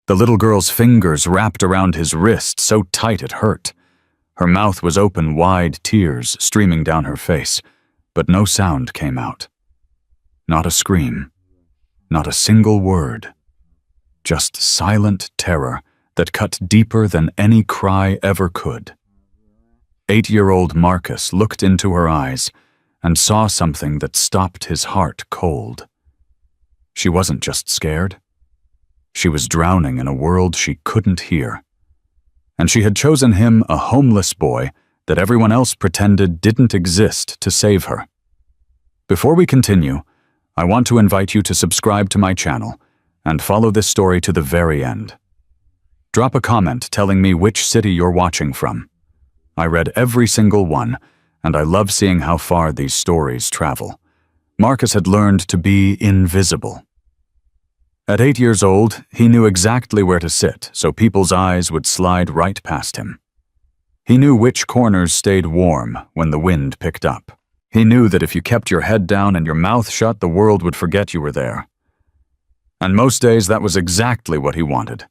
The little girl's fingers wrapped around his wrist so tight it hurt. Her mouth was open wide, tears streaming down her face, but no sound came out. Not a scream, not a single word. Just silent terror that cut deeper than any cry ever could. 8-year-old Marcus looked into her eyes and saw something that stopped his heart cold. She wasn't just scared. She was drowning in a world she couldn't hear. And she had chosen him, a homeless boy, that everyone else pretended didn't exist, to save her. Before we continue, I want to invite you to subscribe to my channel and follow this story to the very end. Drop a comment telling me which city you're watching from. I read every single one, and I love seeing how far these stories travel. Marcus had learned to be invisible. At 8 years old, he knew exactly where to sit, so people's eyes would slide right past him. He knew which corners stayed warm when the wind picked up. He knew that if you kept your head down and your mouth shut, the world would forget you were there. And most days that was exactly what he wanted.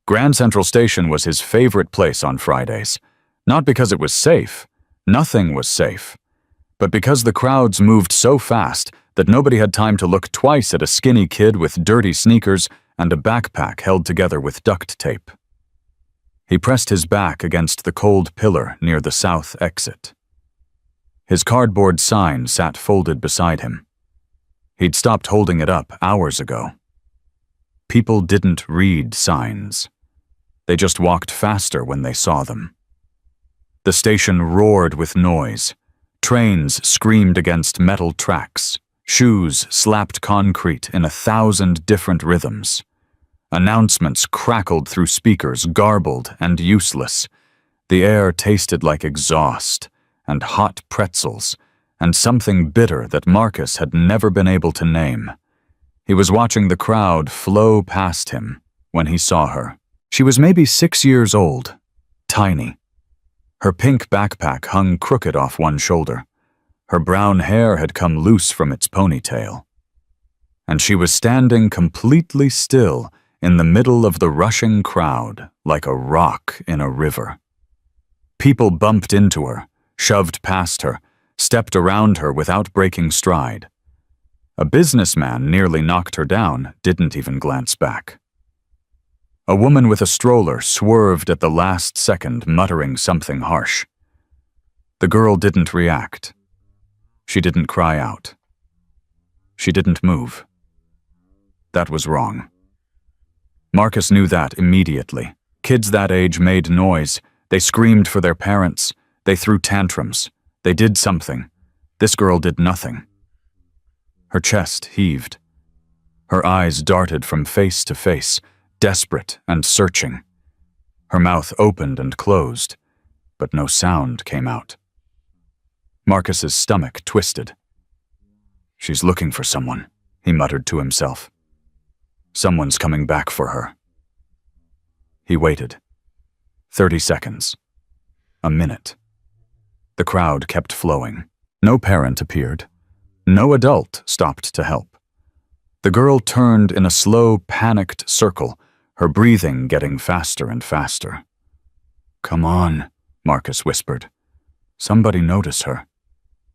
Grand Central Station was his favorite place on Fridays. Not because it was safe. Nothing was safe. But because the crowds moved so fast that nobody had time to look twice at a skinny kid with dirty sneakers and a backpack held together with duct tape. He pressed his back against the cold pillar near the south exit. His cardboard sign sat folded beside him. He'd stopped holding it up hours ago. People didn't read signs. They just walked faster when they saw them. The station roared with noise. Trains screamed against metal tracks. Shoes slapped concrete in 1,000 different rhythms. Announcements crackled through speakers, garbled and useless. The air tasted like exhaust and hot pretzels and something bitter that Marcus had never been able to name. He was watching the crowd flow past him when he saw her. She was maybe 6 years old, tiny. Her pink backpack hung crooked off one shoulder. Her brown hair had come loose from its ponytail. And she was standing completely still in the middle of the rushing crowd, like a rock in a river. People bumped into her, shoved past her, stepped around her without breaking stride. A businessman nearly knocked her down, didn't even glance back. A woman with a stroller swerved at the last second, muttering something harsh. The girl didn't react. She didn't cry out. She didn't move. That was wrong. Marcus knew that immediately. Kids that age made noise. They screamed for their parents. They threw tantrums. They did something. This girl did nothing. Her chest heaved. Her eyes darted from face to face, desperate and searching. Her mouth opened and closed, but no sound came out. Marcus's stomach twisted. She's looking for someone, he muttered to himself. Someone's coming back for her. He waited. 30 seconds. A minute. The crowd kept flowing. No parent appeared. No adult stopped to help. The girl turned in a slow, panicked circle, her breathing getting faster and faster. "Come on," Marcus whispered. "Somebody notice her.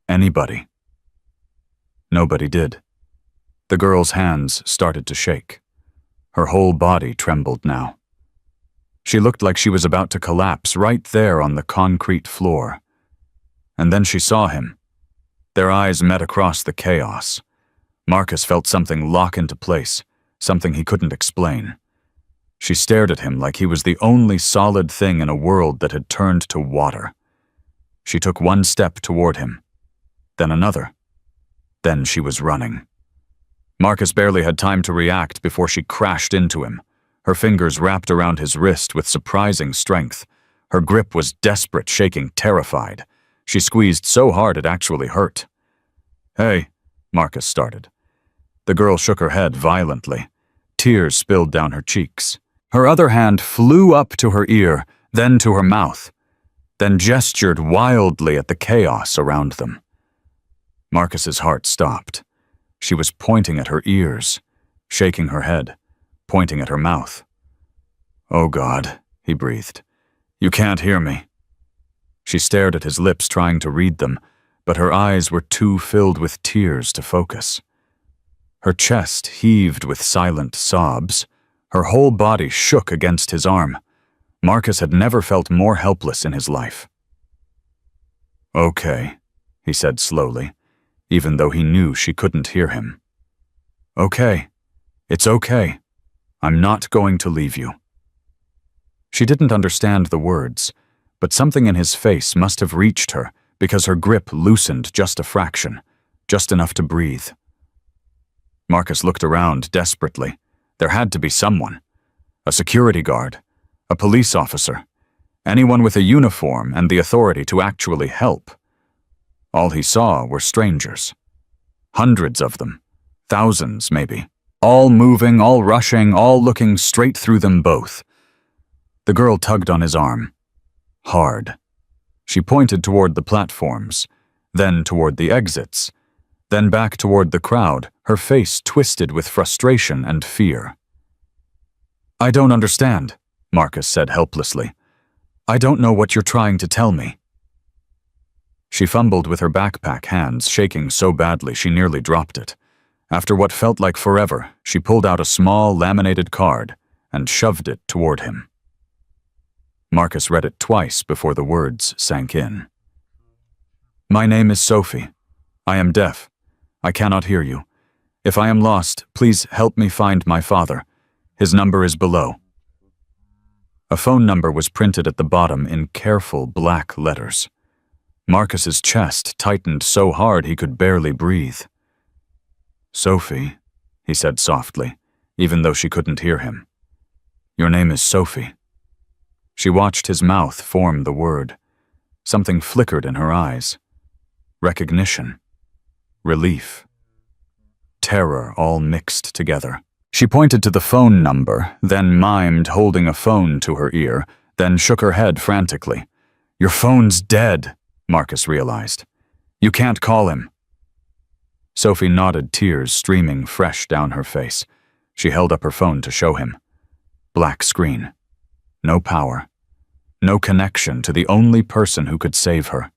Anybody." Nobody did. The girl's hands started to shake. Her whole body trembled now. She looked like she was about to collapse right there on the concrete floor. And then she saw him. Their eyes met across the chaos. Marcus felt something lock into place, something he couldn't explain. She stared at him like he was the only solid thing in a world that had turned to water. She took one step toward him, then another. Then she was running. Marcus barely had time to react before she crashed into him. Her fingers wrapped around his wrist with surprising strength. Her grip was desperate, shaking, terrified. She squeezed so hard it actually hurt. "Hey," Marcus started. The girl shook her head violently. Tears spilled down her cheeks. Her other hand flew up to her ear, then to her mouth, then gestured wildly at the chaos around them. Marcus's heart stopped. She was pointing at her ears, shaking her head, pointing at her mouth. "Oh God," he breathed. "You can't hear me." She stared at his lips, trying to read them, but her eyes were too filled with tears to focus. Her chest heaved with silent sobs. Her whole body shook against his arm. Marcus had never felt more helpless in his life. "Okay," he said slowly, even though he knew she couldn't hear him. "Okay. It's okay. I'm not going to leave you." She didn't understand the words, but something in his face must have reached her because her grip loosened just a fraction, just enough to breathe. Marcus looked around desperately. There had to be someone. A security guard, a police officer, anyone with a uniform and the authority to actually help. All he saw were strangers. Hundreds of them, thousands maybe, all moving, all rushing, all looking straight through them both. The girl tugged on his arm. Hard. She pointed toward the platforms, then toward the exits, then back toward the crowd, her face twisted with frustration and fear. "I don't understand," Marcus said helplessly. "I don't know what you're trying to tell me." She fumbled with her backpack, hands shaking so badly she nearly dropped it. After what felt like forever, she pulled out a small laminated card and shoved it toward him. Marcus read it twice before the words sank in. "My name is Sophie. I am deaf. I cannot hear you. If I am lost, please help me find my father. His number is below." A phone number was printed at the bottom in careful black letters. Marcus's chest tightened so hard he could barely breathe. "Sophie," he said softly, even though she couldn't hear him. "Your name is Sophie." She watched his mouth form the word. Something flickered in her eyes. Recognition. Relief. Terror all mixed together. She pointed to the phone number, then mimed holding a phone to her ear, then shook her head frantically. "Your phone's dead," Marcus realized. "You can't call him." Sophie nodded, tears streaming fresh down her face. She held up her phone to show him. Black screen. No power. No connection to the only person who could save her.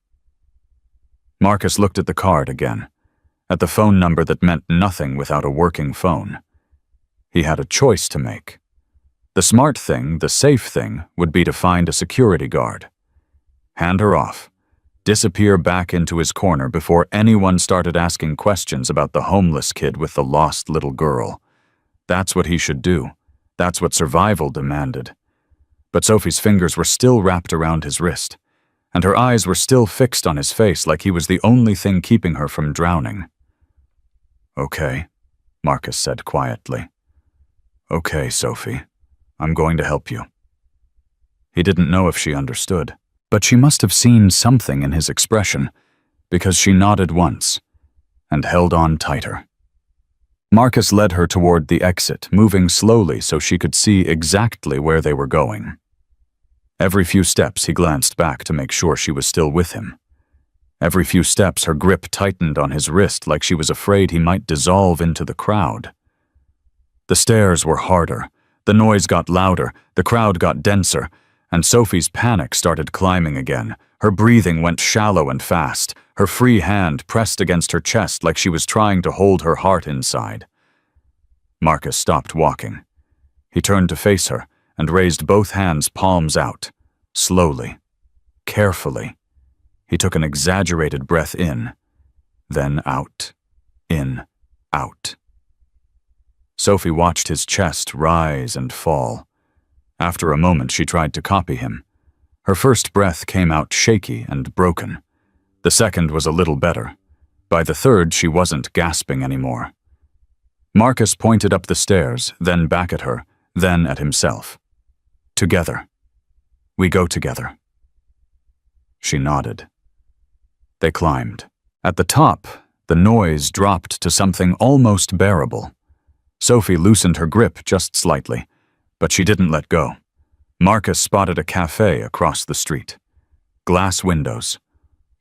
Marcus looked at the card again, at the phone number that meant nothing without a working phone. He had a choice to make. The smart thing, the safe thing, would be to find a security guard. Hand her off. Disappear back into his corner before anyone started asking questions about the homeless kid with the lost little girl. That's what he should do. That's what survival demanded. But Sophie's fingers were still wrapped around his wrist, and her eyes were still fixed on his face like he was the only thing keeping her from drowning. "Okay," Marcus said quietly. "Okay, Sophie. I'm going to help you." He didn't know if she understood, but she must have seen something in his expression, because she nodded once and held on tighter. Marcus led her toward the exit, moving slowly so she could see exactly where they were going. Every few steps he glanced back to make sure she was still with him. Every few steps her grip tightened on his wrist like she was afraid he might dissolve into the crowd. The stairs were harder, the noise got louder, the crowd got denser, and Sophie's panic started climbing again. Her breathing went shallow and fast, her free hand pressed against her chest like she was trying to hold her heart inside. Marcus stopped walking. He turned to face her and raised both hands palms out, slowly, carefully. He took an exaggerated breath in, then out, in, out. Sophie watched his chest rise and fall. After a moment, she tried to copy him. Her first breath came out shaky and broken. The second was a little better. By the third, she wasn't gasping anymore. Marcus pointed up the stairs, then back at her, then at himself. "Together. We go together." She nodded. They climbed. At the top, the noise dropped to something almost bearable. Sophie loosened her grip just slightly, but she didn't let go. Marcus spotted a cafe across the street. Glass windows.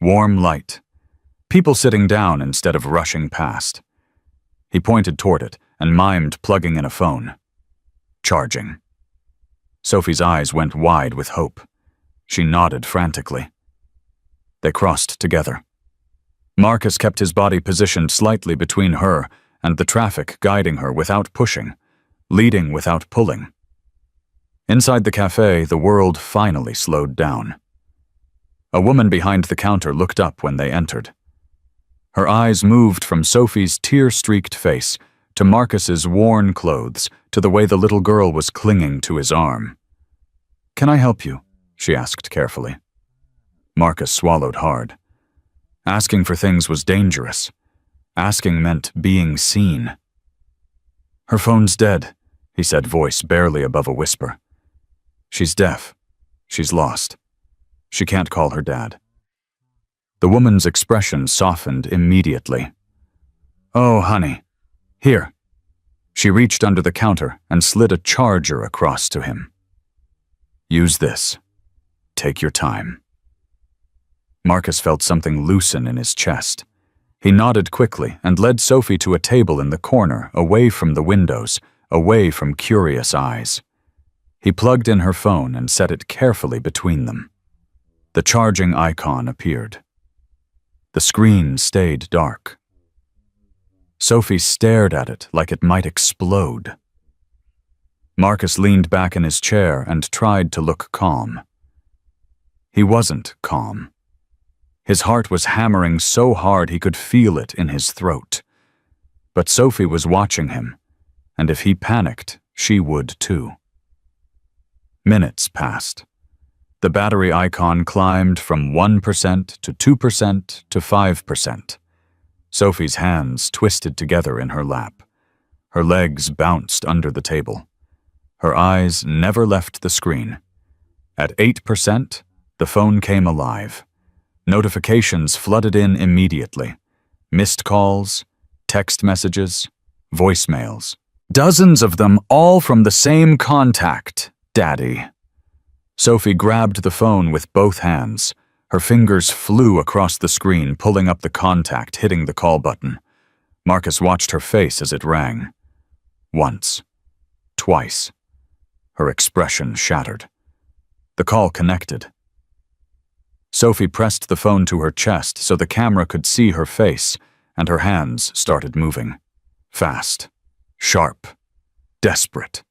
Warm light. People sitting down instead of rushing past. He pointed toward it and mimed plugging in a phone. Charging. Sophie's eyes went wide with hope. She nodded frantically. They crossed together. Marcus kept his body positioned slightly between her and the traffic, guiding her without pushing, leading without pulling. Inside the cafe, the world finally slowed down. A woman behind the counter looked up when they entered. Her eyes moved from Sophie's tear-streaked face to Marcus's worn clothes to the way the little girl was clinging to his arm. "Can I help you?" she asked carefully. Marcus swallowed hard. Asking for things was dangerous. Asking meant being seen. "Her phone's dead," he said, voice barely above a whisper. "She's deaf. She's lost. She can't call her dad." The woman's expression softened immediately. "Oh, honey. Here." She reached under the counter and slid a charger across to him. "Use this. Take your time." Marcus felt something loosen in his chest. He nodded quickly and led Sophie to a table in the corner, away from the windows, away from curious eyes. He plugged in her phone and set it carefully between them. The charging icon appeared. The screen stayed dark. Sophie stared at it like it might explode. Marcus leaned back in his chair and tried to look calm. He wasn't calm. His heart was hammering so hard he could feel it in his throat. But Sophie was watching him, and if he panicked, she would too. Minutes passed. The battery icon climbed from 1% to 2% to 5%. Sophie's hands twisted together in her lap. Her legs bounced under the table. Her eyes never left the screen. At 8%, the phone came alive. Notifications flooded in immediately. Missed calls, text messages, voicemails. Dozens of them, all from the same contact, Daddy. Sophie grabbed the phone with both hands. Her fingers flew across the screen, pulling up the contact, hitting the call button. Marcus watched her face as it rang. Once. Twice. Her expression shattered. The call connected. Sophie pressed the phone to her chest so the camera could see her face, and her hands started moving. Fast. Sharp. Desperate.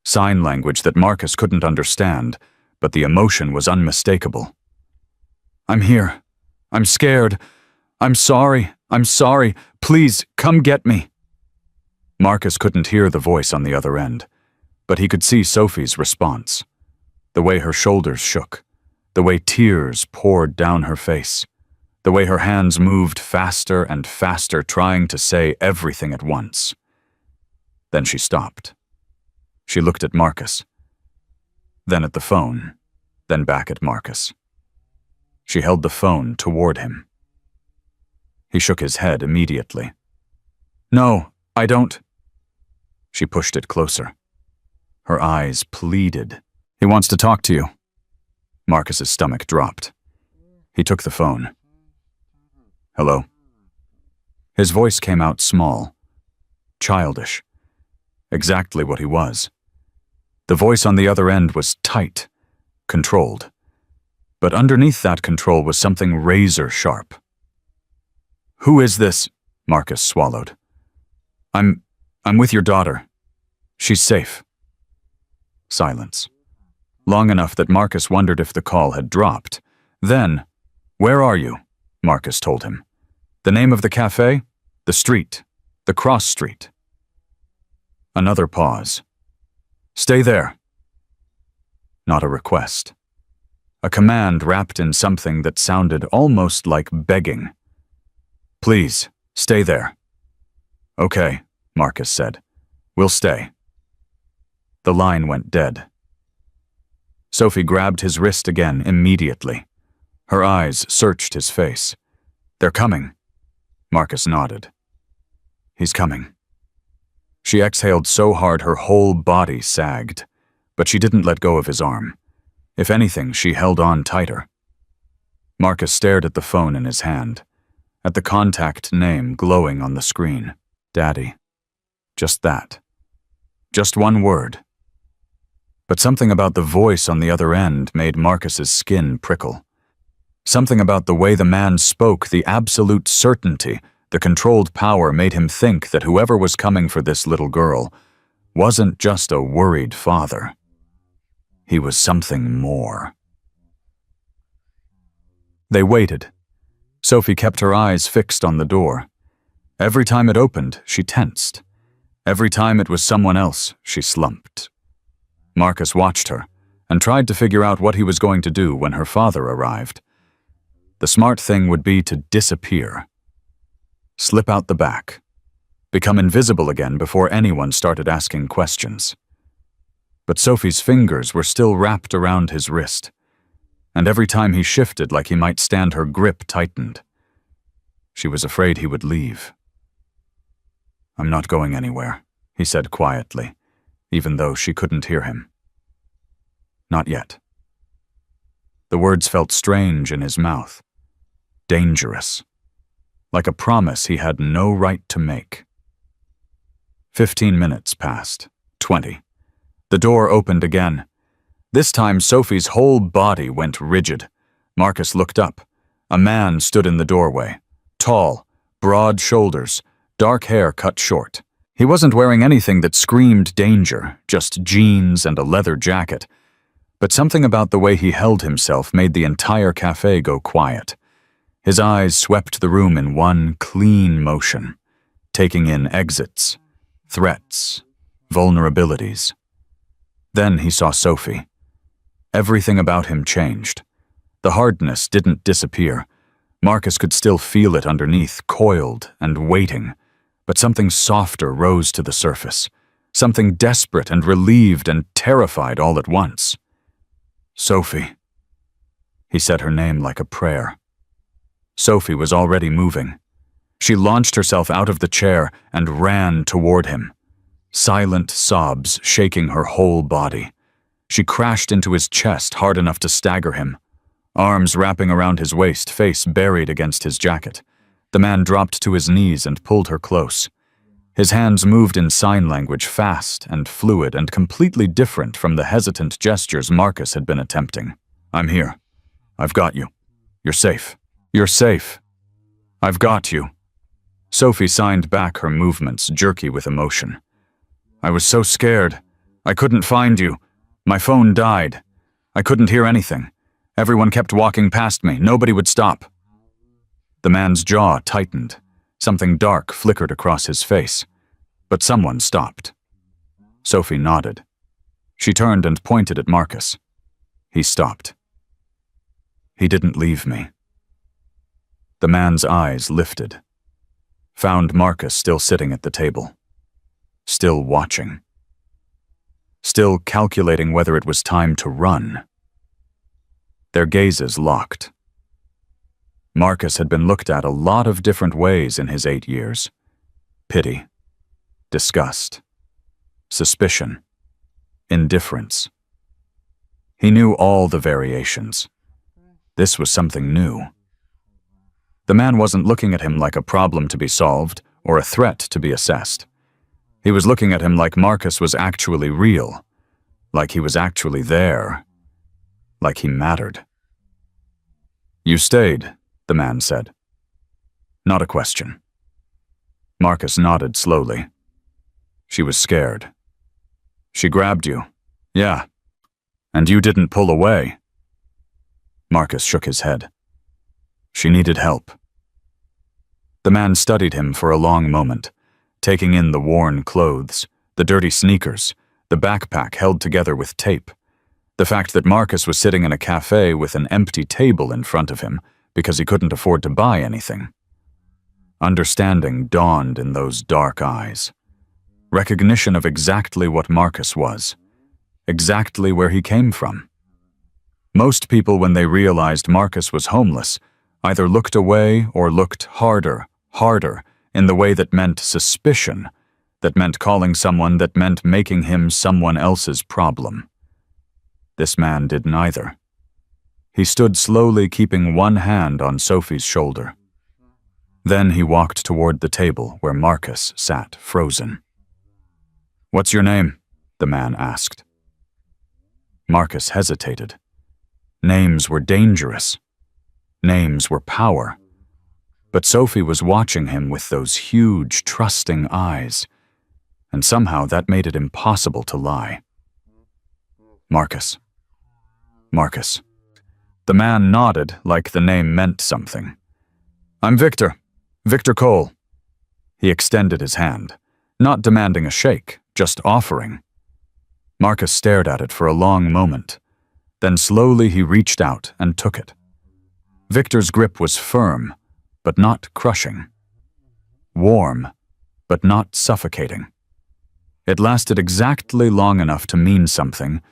Sign language that Marcus couldn't understand, but the emotion was unmistakable. "I'm here. I'm scared. I'm sorry. I'm sorry. Please, come get me." Marcus couldn't hear the voice on the other end, but he could see Sophie's response. The way her shoulders shook. The way tears poured down her face. The way her hands moved faster and faster, trying to say everything at once. Then she stopped. She looked at Marcus. Then at the phone. Then back at Marcus. She held the phone toward him. He shook his head immediately. "No, I don't." She pushed it closer. Her eyes pleaded. "He wants to talk to you." Marcus's stomach dropped. He took the phone. "Hello?" His voice came out small, childish, exactly what he was. The voice on the other end was tight, controlled. But underneath that control was something razor-sharp. "Who is this?" Marcus swallowed. I'm with your daughter. She's safe." Silence. Long enough that Marcus wondered if the call had dropped. Then, "Where are you?" Marcus told him. "The name of the cafe? The street. The cross street." Another pause. "Stay there." Not a request. A command wrapped in something that sounded almost like begging. "Please, stay there." "Okay," Marcus said. "We'll stay." The line went dead. Sophie grabbed his wrist again immediately. Her eyes searched his face. "They're coming." Marcus nodded. "He's coming." She exhaled so hard her whole body sagged, but she didn't let go of his arm. If anything, she held on tighter. Marcus stared at the phone in his hand, at the contact name glowing on the screen. Daddy. Just that. Just one word. But something about the voice on the other end made Marcus's skin prickle. Something about the way the man spoke, the absolute certainty, the controlled power made him think that whoever was coming for this little girl wasn't just a worried father. He was something more. They waited. Sophie kept her eyes fixed on the door. Every time it opened, she tensed. Every time it was someone else, she slumped. Marcus watched her and tried to figure out what he was going to do when her father arrived. The smart thing would be to disappear. Slip out the back. Become invisible again before anyone started asking questions. But Sophie's fingers were still wrapped around his wrist, and every time he shifted like he might stand, her grip tightened. She was afraid he would leave. "I'm not going anywhere," he said quietly, even though she couldn't hear him. "Not yet." The words felt strange in his mouth. Dangerous. Like a promise he had no right to make. 15 minutes passed. 20. The door opened again. This time Sophie's whole body went rigid. Marcus looked up. A man stood in the doorway. Tall, broad shoulders, dark hair cut short. He wasn't wearing anything that screamed danger, just jeans and a leather jacket. But something about the way he held himself made the entire cafe go quiet. His eyes swept the room in one clean motion, taking in exits, threats, vulnerabilities. Then he saw Sophie. Everything about him changed. The hardness didn't disappear. Marcus could still feel it underneath, coiled and waiting. But something softer rose to the surface. Something desperate and relieved and terrified all at once. "Sophie." He said her name like a prayer. Sophie was already moving. She launched herself out of the chair and ran toward him. Silent sobs shaking her whole body. She crashed into his chest hard enough to stagger him. Arms wrapping around his waist, face buried against his jacket. The man dropped to his knees and pulled her close. His hands moved in sign language, fast and fluid and completely different from the hesitant gestures Marcus had been attempting. "I'm here. I've got you. You're safe. You're safe. I've got you." Sophie signed back, her movements jerky with emotion. "I was so scared. I couldn't find you. My phone died. I couldn't hear anything. Everyone kept walking past me. Nobody would stop." The man's jaw tightened. Something dark flickered across his face. But someone stopped. Sophie nodded. She turned and pointed at Marcus. He stopped. "He didn't leave me." The man's eyes lifted. Found Marcus still sitting at the table. Still watching. Still calculating whether it was time to run. Their gazes locked. Marcus had been looked at a lot of different ways in his 8 years. Pity. Disgust. Suspicion. Indifference. He knew all the variations. This was something new. The man wasn't looking at him like a problem to be solved or a threat to be assessed. He was looking at him like Marcus was actually real, like he was actually there, like he mattered. "You stayed," the man said. Not a question. Marcus nodded slowly. "She was scared. She grabbed you." "Yeah. And you didn't pull away." Marcus shook his head. "She needed help." The man studied him for a long moment, taking in the worn clothes, the dirty sneakers, the backpack held together with tape, the fact that Marcus was sitting in a cafe with an empty table in front of him because he couldn't afford to buy anything. Understanding dawned in those dark eyes. Recognition of exactly what Marcus was, exactly where he came from. Most people, when they realized Marcus was homeless, either looked away or looked harder in the way that meant suspicion, that meant calling someone, that meant making him someone else's problem. This man did neither. He stood slowly, keeping one hand on Sophie's shoulder. Then he walked toward the table where Marcus sat frozen. "What's your name?" the man asked. Marcus hesitated. Names were dangerous. Names were power. But Sophie was watching him with those huge, trusting eyes, and somehow that made it impossible to lie. Marcus. Marcus. The man nodded like the name meant something. I'm Victor. Victor Cole. He extended his hand, not demanding a shake, just offering. Marcus stared at it for a long moment. Then slowly he reached out and took it. Victor's grip was firm, but not crushing. Warm, but not suffocating. It lasted exactly long enough to mean something,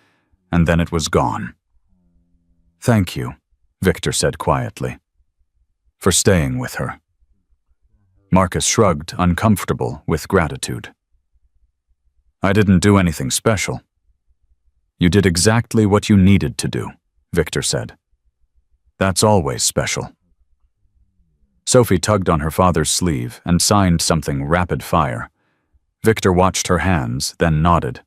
and then it was gone. Thank you, Victor said quietly, for staying with her. Marcus shrugged, uncomfortable with gratitude. I didn't do anything special. You did exactly what you needed to do, Victor said. That's always special. Sophie tugged on her father's sleeve and signed something rapid fire. Victor watched her hands, then nodded.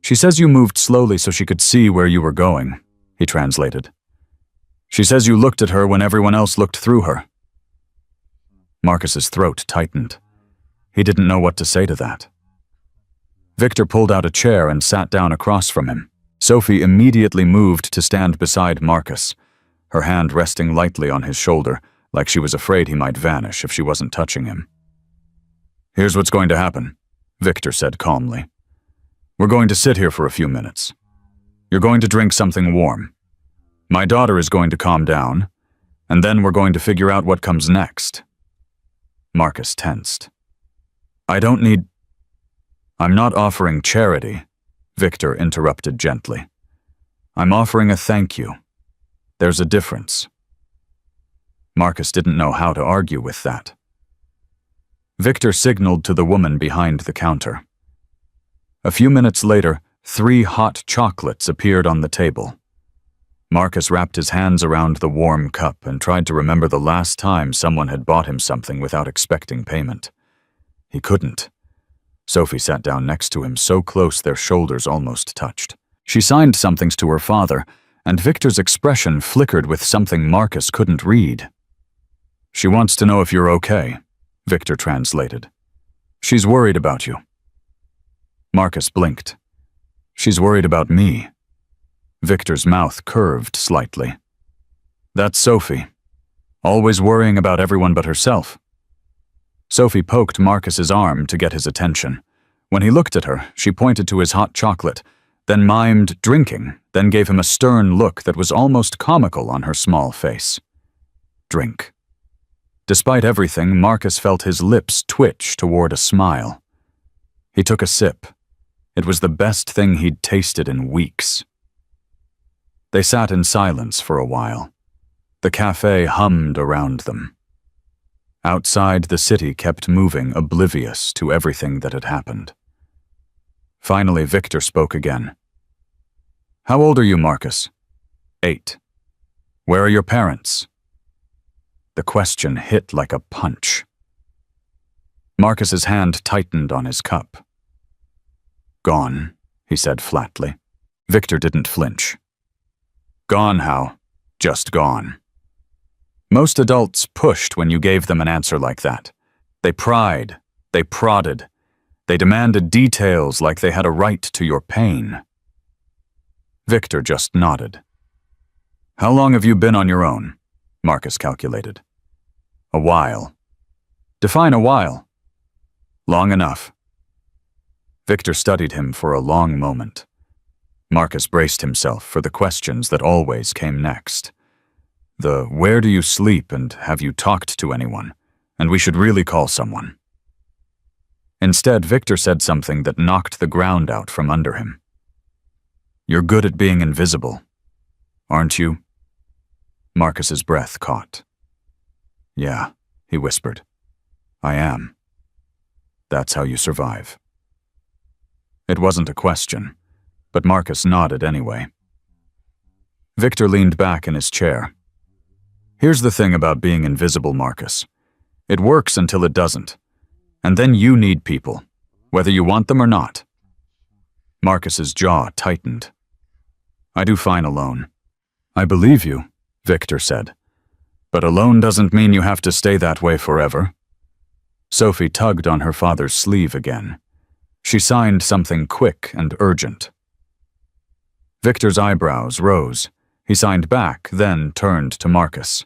She says you moved slowly so she could see where you were going, he translated. She says you looked at her when everyone else looked through her. Marcus's throat tightened. He didn't know what to say to that. Victor pulled out a chair and sat down across from him. Sophie immediately moved to stand beside Marcus, her hand resting lightly on his shoulder, like she was afraid he might vanish if she wasn't touching him. Here's what's going to happen, Victor said calmly. We're going to sit here for a few minutes. You're going to drink something warm. My daughter is going to calm down, and then we're going to figure out what comes next. Marcus tensed. I'm not offering charity, Victor interrupted gently. I'm offering a thank you. There's a difference. Marcus didn't know how to argue with that. Victor signaled to the woman behind the counter. A few minutes later, 3 hot chocolates appeared on the table. Marcus wrapped his hands around the warm cup and tried to remember the last time someone had bought him something without expecting payment. He couldn't. Sophie sat down next to him so close their shoulders almost touched. She signed somethings to her father, and Victor's expression flickered with something Marcus couldn't read. She wants to know if you're okay, Victor translated. She's worried about you. Marcus blinked. She's worried about me. Victor's mouth curved slightly. That's Sophie. Always worrying about everyone but herself. Sophie poked Marcus's arm to get his attention. When he looked at her, she pointed to his hot chocolate, then mimed drinking, then gave him a stern look that was almost comical on her small face. Drink. Despite everything, Marcus felt his lips twitch toward a smile. He took a sip. It was the best thing he'd tasted in weeks. They sat in silence for a while. The cafe hummed around them. Outside, the city kept moving, oblivious to everything that had happened. Finally, Victor spoke again. How old are you, Marcus? 8. Where are your parents? The question hit like a punch. Marcus's hand tightened on his cup. Gone, he said flatly. Victor didn't flinch. Gone how? Just gone. Most adults pushed when you gave them an answer like that. They pried, they prodded, they demanded details like they had a right to your pain. Victor just nodded. How long have you been on your own? Marcus calculated. A while. Define a while. Long enough. Victor studied him for a long moment. Marcus braced himself for the questions that always came next. The where do you sleep and have you talked to anyone, and we should really call someone. Instead, Victor said something that knocked the ground out from under him. You're good at being invisible, aren't you? Marcus's breath caught. Yeah, he whispered. I am. That's how you survive. It wasn't a question, but Marcus nodded anyway. Victor leaned back in his chair. Here's the thing about being invisible, Marcus. It works until it doesn't. And then you need people, whether you want them or not. Marcus's jaw tightened. I do fine alone. I believe you, Victor said. But alone doesn't mean you have to stay that way forever. Sophie tugged on her father's sleeve again. She signed something quick and urgent. Victor's eyebrows rose. He signed back, then turned to Marcus.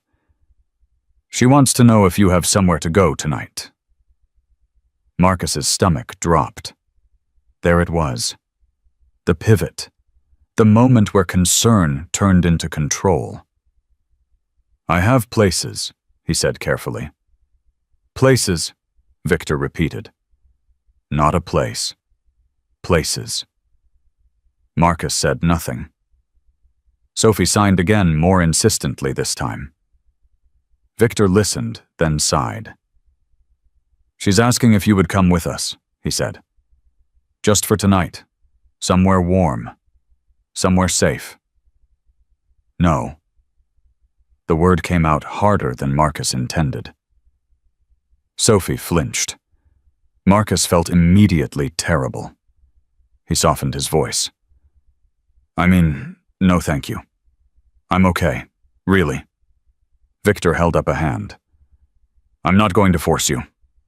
She wants to know if you have somewhere to go tonight. Marcus's stomach dropped. There it was. The pivot. The moment where concern turned into control. I have places, he said carefully. Places, Victor repeated. Not a place. Places. Marcus said nothing. Sophie signed again, more insistently this time. Victor listened, then sighed. She's asking if you would come with us, he said. Just for tonight. Somewhere warm. Somewhere safe. No. The word came out harder than Marcus intended. Sophie flinched. Marcus felt immediately terrible. He softened his voice. I mean, no thank you. I'm okay, really. Victor held up a hand. I'm not going to force you.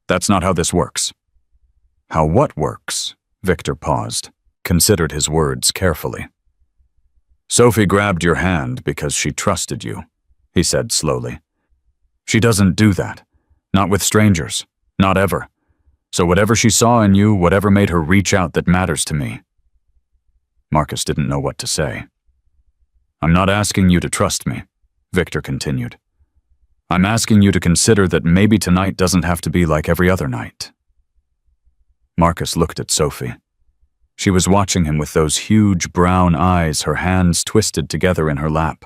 That's not how this works. How what works? Victor paused, considered his words carefully. Sophie grabbed your hand because she trusted you, he said slowly. She doesn't do that. Not with strangers. Not ever. So whatever she saw in you, whatever made her reach out, that matters to me. Marcus didn't know what to say. I'm not asking you to trust me, Victor continued. I'm asking you to consider that maybe tonight doesn't have to be like every other night. Marcus looked at Sophie. She was watching him with those huge brown eyes, her hands twisted together in her lap.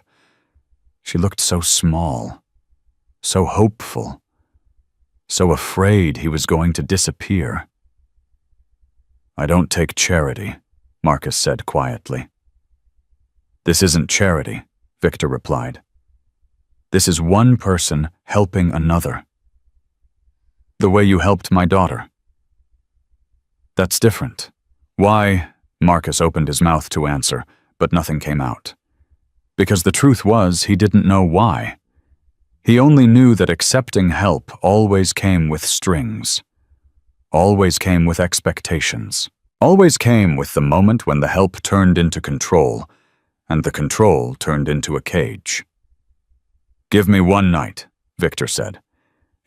She looked so small, so hopeful, so afraid he was going to disappear. I don't take charity, Marcus said quietly. This isn't charity, Victor replied. This is one person helping another. The way you helped my daughter. That's different. Why? Marcus opened his mouth to answer, but nothing came out. Because the truth was, he didn't know why. He only knew that accepting help always came with strings. Always came with expectations. Always came with the moment when the help turned into control, and the control turned into a cage. Give me one night, Victor said.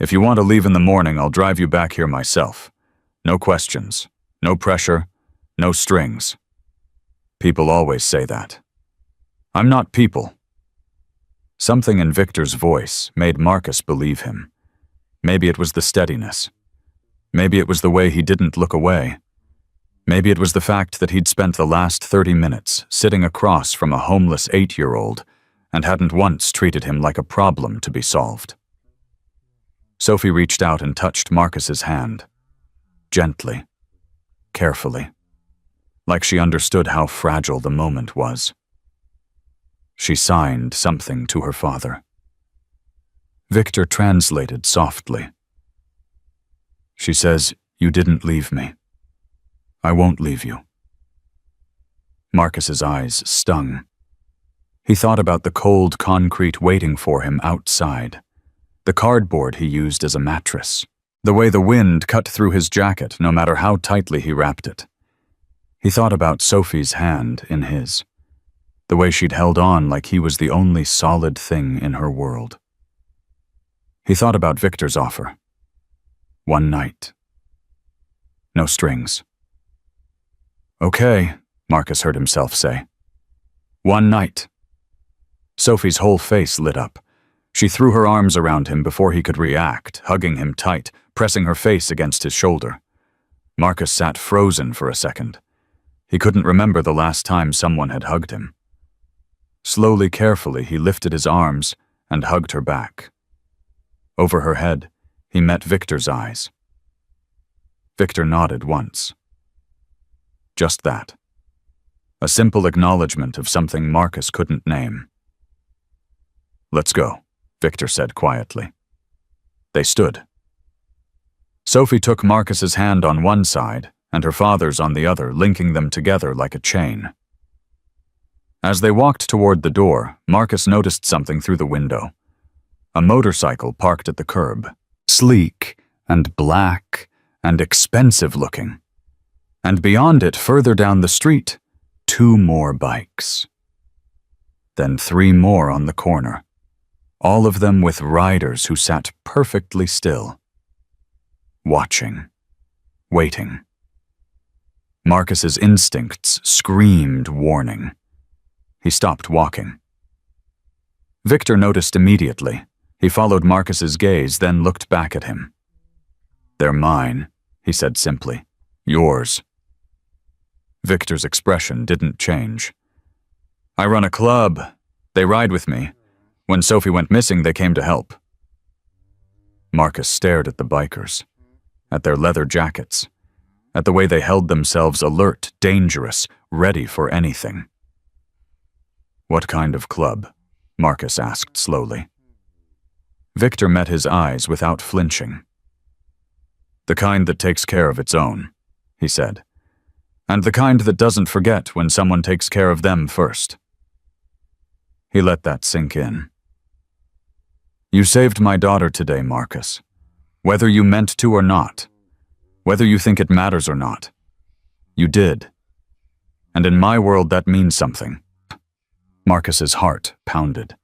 If you want to leave in the morning, I'll drive you back here myself. No questions, no pressure, no strings. People always say that. I'm not people. Something in Victor's voice made Marcus believe him. Maybe it was the steadiness. Maybe it was the way he didn't look away. Maybe it was the fact that he'd spent the last 30 minutes sitting across from a homeless 8-year-old and hadn't once treated him like a problem to be solved. Sophie reached out and touched Marcus's hand. Gently. Carefully. Like she understood how fragile the moment was. She signed something to her father. Victor translated softly. She says, you didn't leave me. I won't leave you. Marcus's eyes stung. He thought about the cold concrete waiting for him outside, the cardboard he used as a mattress, the way the wind cut through his jacket no matter how tightly he wrapped it. He thought about Sophie's hand in his, the way she'd held on like he was the only solid thing in her world. He thought about Victor's offer. One night. No strings. Okay, Marcus heard himself say. One night. Sophie's whole face lit up. She threw her arms around him before he could react, hugging him tight, pressing her face against his shoulder. Marcus sat frozen for a second. He couldn't remember the last time someone had hugged him. Slowly, carefully, he lifted his arms and hugged her back. Over her head, he met Victor's eyes. Victor nodded once. Just that. A simple acknowledgement of something Marcus couldn't name. Let's go, Victor said quietly. They stood. Sophie took Marcus's hand on one side and her father's on the other, linking them together like a chain. As they walked toward the door, Marcus noticed something through the window. A motorcycle parked at the curb, sleek and black and expensive looking. And beyond it, further down the street, 2 more bikes. Then 3 more on the corner, all of them with riders who sat perfectly still, watching, waiting. Marcus's instincts screamed warning. He stopped walking. Victor noticed immediately. He followed Marcus's gaze, then looked back at him. "They're mine," he said simply. "Yours." Victor's expression didn't change. "I run a club. They ride with me. When Sophie went missing, they came to help." Marcus stared at the bikers, at their leather jackets, at the way they held themselves alert, dangerous, ready for anything. "What kind of club?" Marcus asked slowly. Victor met his eyes without flinching. "The kind that takes care of its own," he said, "and the kind that doesn't forget when someone takes care of them first." He let that sink in. "You saved my daughter today, Marcus. Whether you meant to or not, whether you think it matters or not, you did. And in my world that means something." Marcus's heart pounded.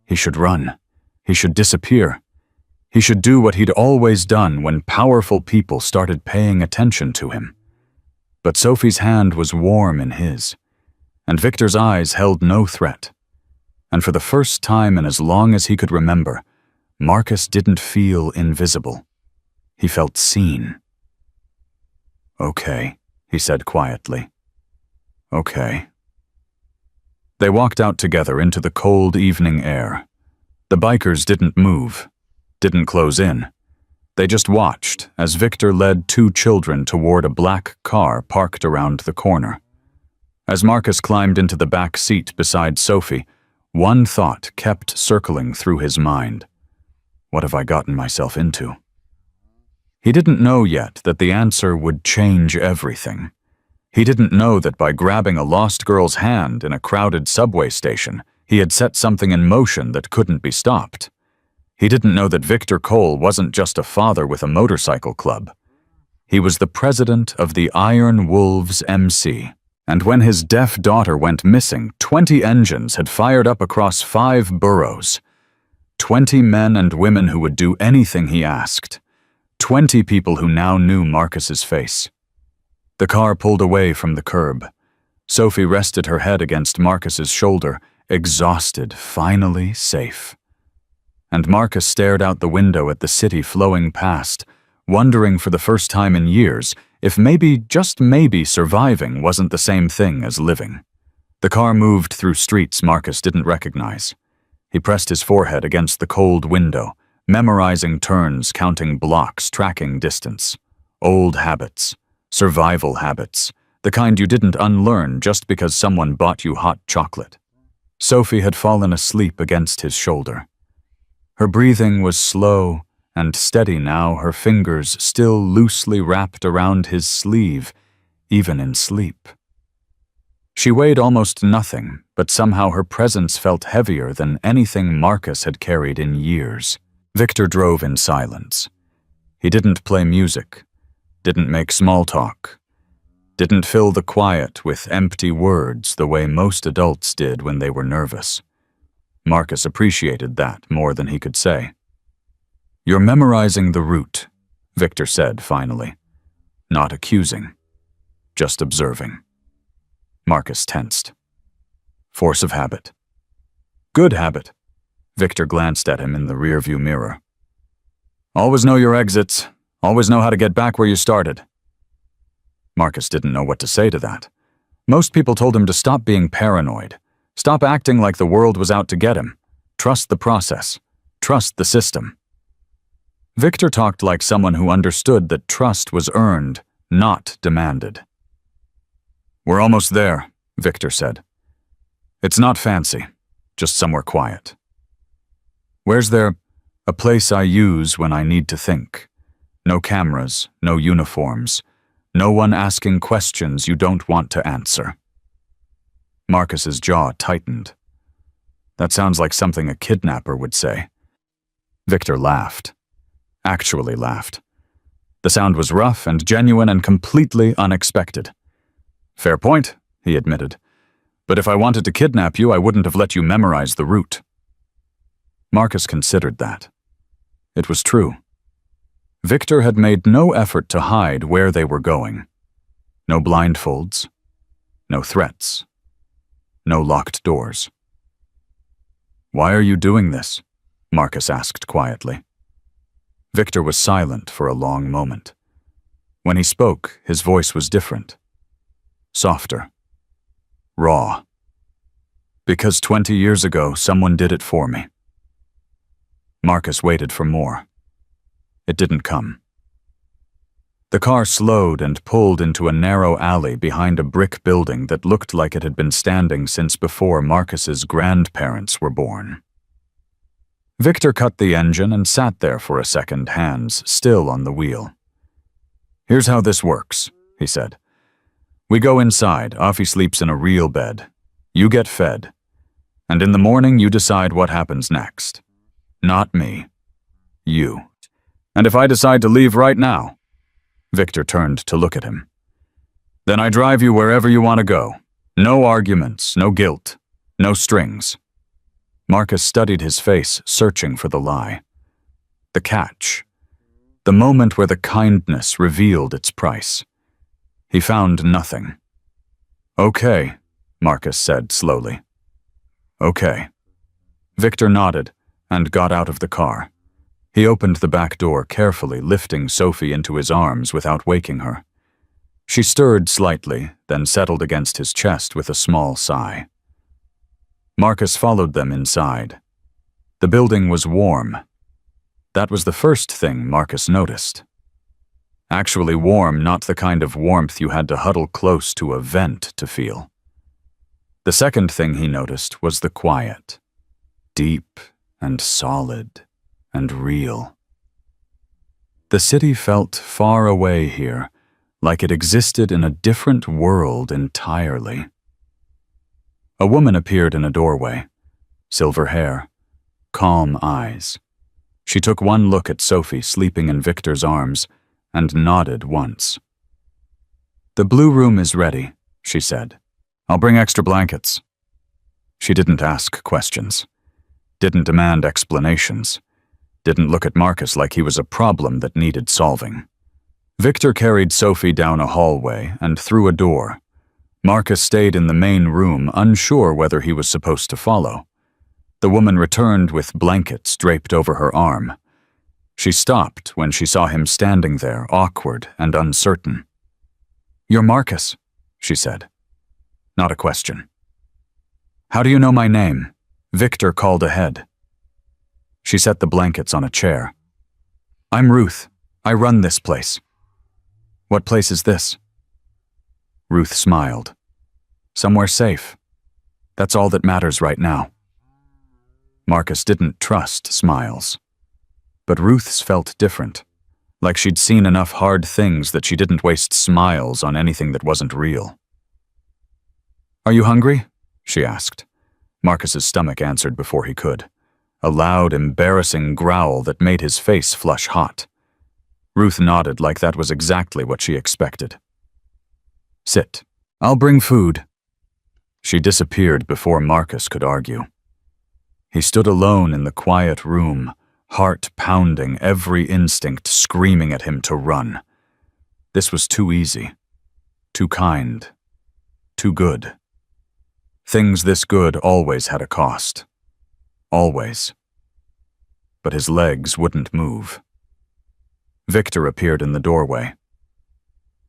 He should run. He should disappear. He should do what he'd always done when powerful people started paying attention to him. But Sophie's hand was warm in his, and Victor's eyes held no threat. And for the first time in as long as he could remember, Marcus didn't feel invisible. He felt seen. "Okay," he said quietly. "Okay." They walked out together into the cold evening air. The bikers didn't move, didn't close in. They just watched as Victor led 2 children toward a black car parked around the corner. As Marcus climbed into the back seat beside Sophie, one thought kept circling through his mind. What have I gotten myself into? He didn't know yet that the answer would change everything. He didn't know that by grabbing a lost girl's hand in a crowded subway station, he had set something in motion that couldn't be stopped. He didn't know that Victor Cole wasn't just a father with a motorcycle club. He was the president of the Iron Wolves MC. And when his deaf daughter went missing, 20 engines had fired up across 5 boroughs. 20 men and women who would do anything he asked. 20 people who now knew Marcus's face. The car pulled away from the curb. Sophie rested her head against Marcus's shoulder, exhausted, finally safe. And Marcus stared out the window at the city flowing past, wondering for the first time in years if maybe, just maybe, surviving wasn't the same thing as living. The car moved through streets Marcus didn't recognize. He pressed his forehead against the cold window, memorizing turns, counting blocks, tracking distance. Old habits, survival habits, the kind you didn't unlearn just because someone bought you hot chocolate. Sophie had fallen asleep against his shoulder. Her breathing was slow and steady now, her fingers still loosely wrapped around his sleeve, even in sleep. She weighed almost nothing, but somehow her presence felt heavier than anything Marcus had carried in years. Victor drove in silence. He didn't play music, didn't make small talk, didn't fill the quiet with empty words the way most adults did when they were nervous. Marcus appreciated that more than he could say. "You're memorizing the route," Victor said finally. Not accusing, just observing. Marcus tensed. "Force of habit." "Good habit." Victor glanced at him in the rearview mirror. "Always know your exits. Always know how to get back where you started." Marcus didn't know what to say to that. Most people told him to stop being paranoid. Stop acting like the world was out to get him. Trust the process. Trust the system. Victor talked like someone who understood that trust was earned, not demanded. "We're almost there," Victor said. "It's not fancy, just somewhere quiet. Where's there? A place I use when I need to think. No cameras, no uniforms. No one asking questions you don't want to answer." Marcus's jaw tightened. That sounds like something a kidnapper would say. Victor laughed. Actually laughed. The sound was rough and genuine and completely unexpected. Fair point, he admitted. But if I wanted to kidnap you, I wouldn't have let you memorize the route. Marcus considered that. It was true. Victor had made no effort to hide where they were going. No blindfolds. No threats. No locked doors. "Why are you doing this?" Marcus asked quietly. Victor was silent for a long moment. When he spoke, his voice was different. Softer. Raw. "Because 20 years ago, someone did it for me." Marcus waited for more. It didn't come. The car slowed and pulled into a narrow alley behind a brick building that looked like it had been standing since before Marcus's grandparents were born. Victor cut the engine and sat there for a second, hands still on the wheel. "Here's how this works," he said. "We go inside. Afi sleeps in a real bed. You get fed. And in the morning you decide what happens next. Not me. You. And if I decide to leave right now," Victor turned to look at him, "then I drive you wherever you want to go. No arguments, no guilt, no strings." Marcus studied his face, searching for the lie. The catch. The moment where the kindness revealed its price. He found nothing. "Okay," Marcus said slowly. "Okay." Victor nodded and got out of the car. He opened the back door carefully, lifting Sophie into his arms without waking her. She stirred slightly, then settled against his chest with a small sigh. Marcus followed them inside. The building was warm. That was the first thing Marcus noticed. Actually warm, not the kind of warmth you had to huddle close to a vent to feel. The second thing he noticed was the quiet. Deep and solid. And real. The city felt far away here, like it existed in a different world entirely. A woman appeared in a doorway. Silver hair. Calm eyes. She took one look at Sophie sleeping in Victor's arms and nodded once. "The blue room is ready," she said. "I'll bring extra blankets." She didn't ask questions. Didn't demand explanations. Didn't look at Marcus like he was a problem that needed solving. Victor carried Sophie down a hallway and through a door. Marcus stayed in the main room, unsure whether he was supposed to follow. The woman returned with blankets draped over her arm. She stopped when she saw him standing there, awkward and uncertain. "You're Marcus," she said. Not a question. "How do you know my name?" Victor called ahead. She set the blankets on a chair. "I'm Ruth. I run this place." "What place is this?" Ruth smiled. "Somewhere safe. That's all that matters right now." Marcus didn't trust smiles. But Ruth's felt different, like she'd seen enough hard things that she didn't waste smiles on anything that wasn't real. "Are you hungry?" she asked. Marcus's stomach answered before he could. A loud, embarrassing growl that made his face flush hot. Ruth nodded like that was exactly what she expected. "Sit. I'll bring food." She disappeared before Marcus could argue. He stood alone in the quiet room, heart pounding, every instinct screaming at him to run. This was too easy. Too kind. Too good. Things this good always had a cost. Always. But his legs wouldn't move. Victor appeared in the doorway.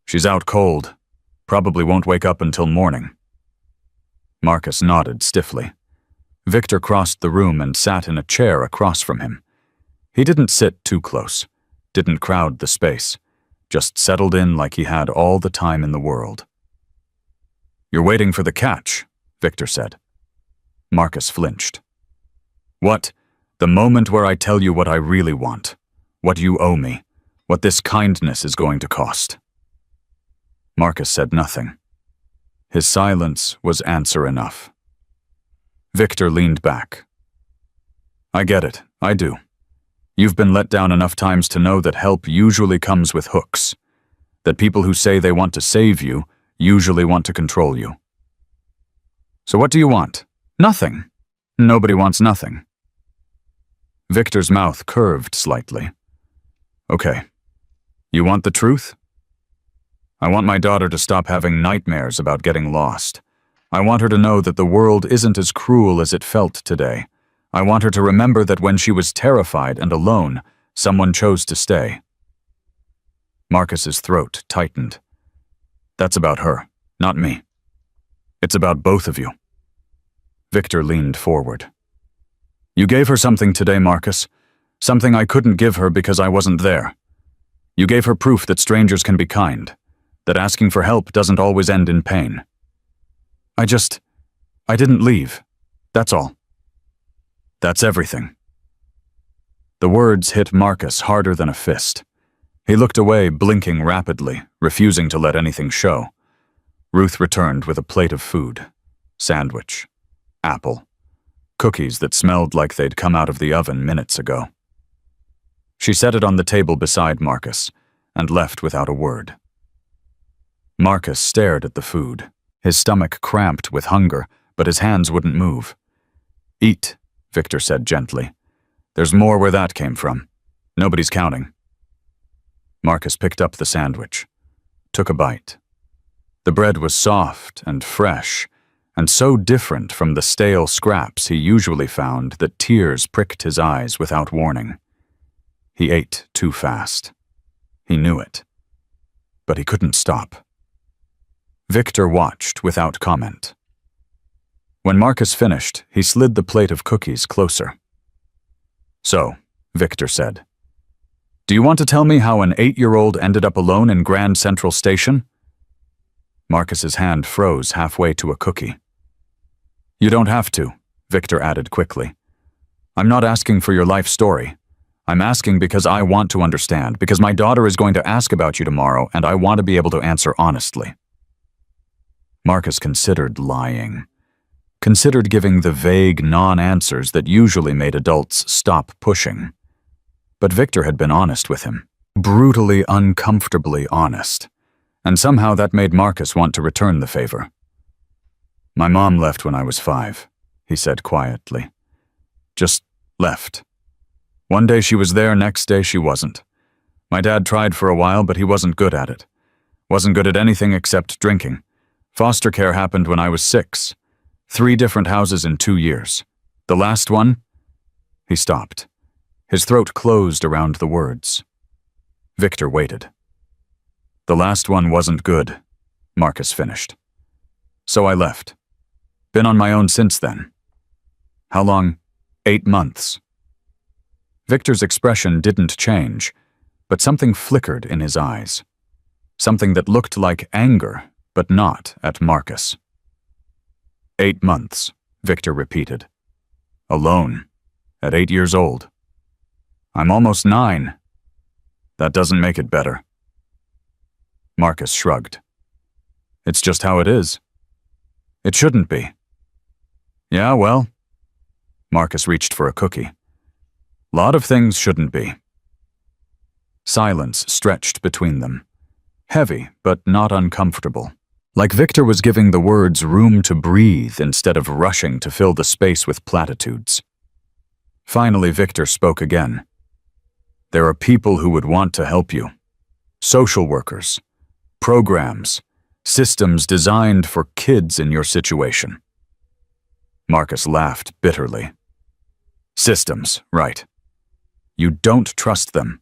"She's out cold. Probably won't wake up until morning." Marcus nodded stiffly. Victor crossed the room and sat in a chair across from him. He didn't sit too close, didn't crowd the space, just settled in like he had all the time in the world. "You're waiting for the catch," Victor said. Marcus flinched. "What? The moment where I tell you what I really want, what you owe me, what this kindness is going to cost." Marcus said nothing. His silence was answer enough. Victor leaned back. I get it, I do. You've been let down enough times to know that help usually comes with hooks. That people who say they want to save you usually want to control you. So what do you want? Nothing. Nobody wants nothing. Victor's mouth curved slightly. Okay. You want the truth? I want my daughter to stop having nightmares about getting lost. I want her to know that the world isn't as cruel as it felt today. I want her to remember that when she was terrified and alone, someone chose to stay. Marcus's throat tightened. That's about her, not me. It's about both of you. Victor leaned forward. You gave her something today, Marcus. Something I couldn't give her because I wasn't there. You gave her proof that strangers can be kind, that asking for help doesn't always end in pain. I didn't leave. That's all. That's everything. The words hit Marcus harder than a fist. He looked away, blinking rapidly, refusing to let anything show. Ruth returned with a plate of food. Sandwich. Apple. Cookies that smelled like they'd come out of the oven minutes ago. She set it on the table beside Marcus and left without a word. Marcus stared at the food. His stomach cramped with hunger, but his hands wouldn't move. Eat, Victor said gently. There's more where that came from. Nobody's counting. Marcus picked up the sandwich, took a bite. The bread was soft and fresh, and so different from the stale scraps he usually found that tears pricked his eyes without warning. He ate too fast. He knew it. But he couldn't stop. Victor watched without comment. When Marcus finished, he slid the plate of cookies closer. So, Victor said, do you want to tell me how an 8-year-old ended up alone in Grand Central Station? Marcus's hand froze halfway to a cookie. You don't have to, Victor added quickly. I'm not asking for your life story. I'm asking because I want to understand, because my daughter is going to ask about you tomorrow, and I want to be able to answer honestly. Marcus considered lying. Considered giving the vague non-answers that usually made adults stop pushing. But Victor had been honest with him. Brutally, uncomfortably honest. And somehow that made Marcus want to return the favor. My mom left when I was 5, he said quietly. Just left. One day she was there, next day she wasn't. My dad tried for a while, but he wasn't good at it. Wasn't good at anything except drinking. Foster care happened when I was 6. 3 different houses in 2 years. The last one? He stopped. His throat closed around the words. Victor waited. The last one wasn't good, Marcus finished. So I left. Been on my own since then. How long? 8 months. Victor's expression didn't change, but something flickered in his eyes. Something that looked like anger, but not at Marcus. 8 months, Victor repeated. Alone, at 8 years old. I'm almost 9. That doesn't make it better. Marcus shrugged. It's just how it is. It shouldn't be. Yeah, well. Marcus reached for a cookie. Lot of things shouldn't be. Silence stretched between them. Heavy, but not uncomfortable. Like Victor was giving the words room to breathe instead of rushing to fill the space with platitudes. Finally, Victor spoke again. There are people who would want to help you. Social workers. Programs. Systems designed for kids in your situation. Marcus laughed bitterly. Systems, right. You don't trust them.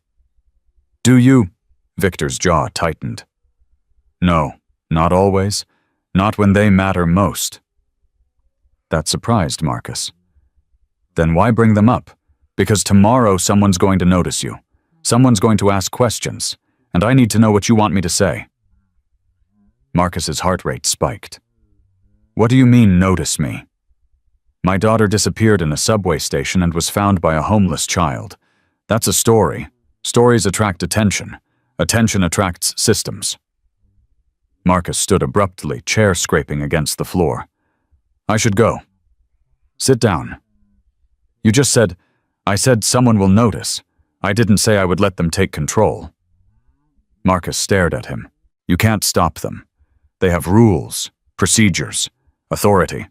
Do you? Victor's jaw tightened. No, not always. Not when they matter most. That surprised Marcus. Then why bring them up? Because tomorrow someone's going to notice you. Someone's going to ask questions, and I need to know what you want me to say. Marcus's heart rate spiked. What do you mean, notice me? My daughter disappeared in a subway station and was found by a homeless child. That's a story. Stories attract attention. Attention attracts systems. Marcus stood abruptly, chair scraping against the floor. I should go. Sit down. You just said, I said someone will notice. I didn't say I would let them take control. Marcus stared at him. You can't stop them. They have rules, procedures, authority.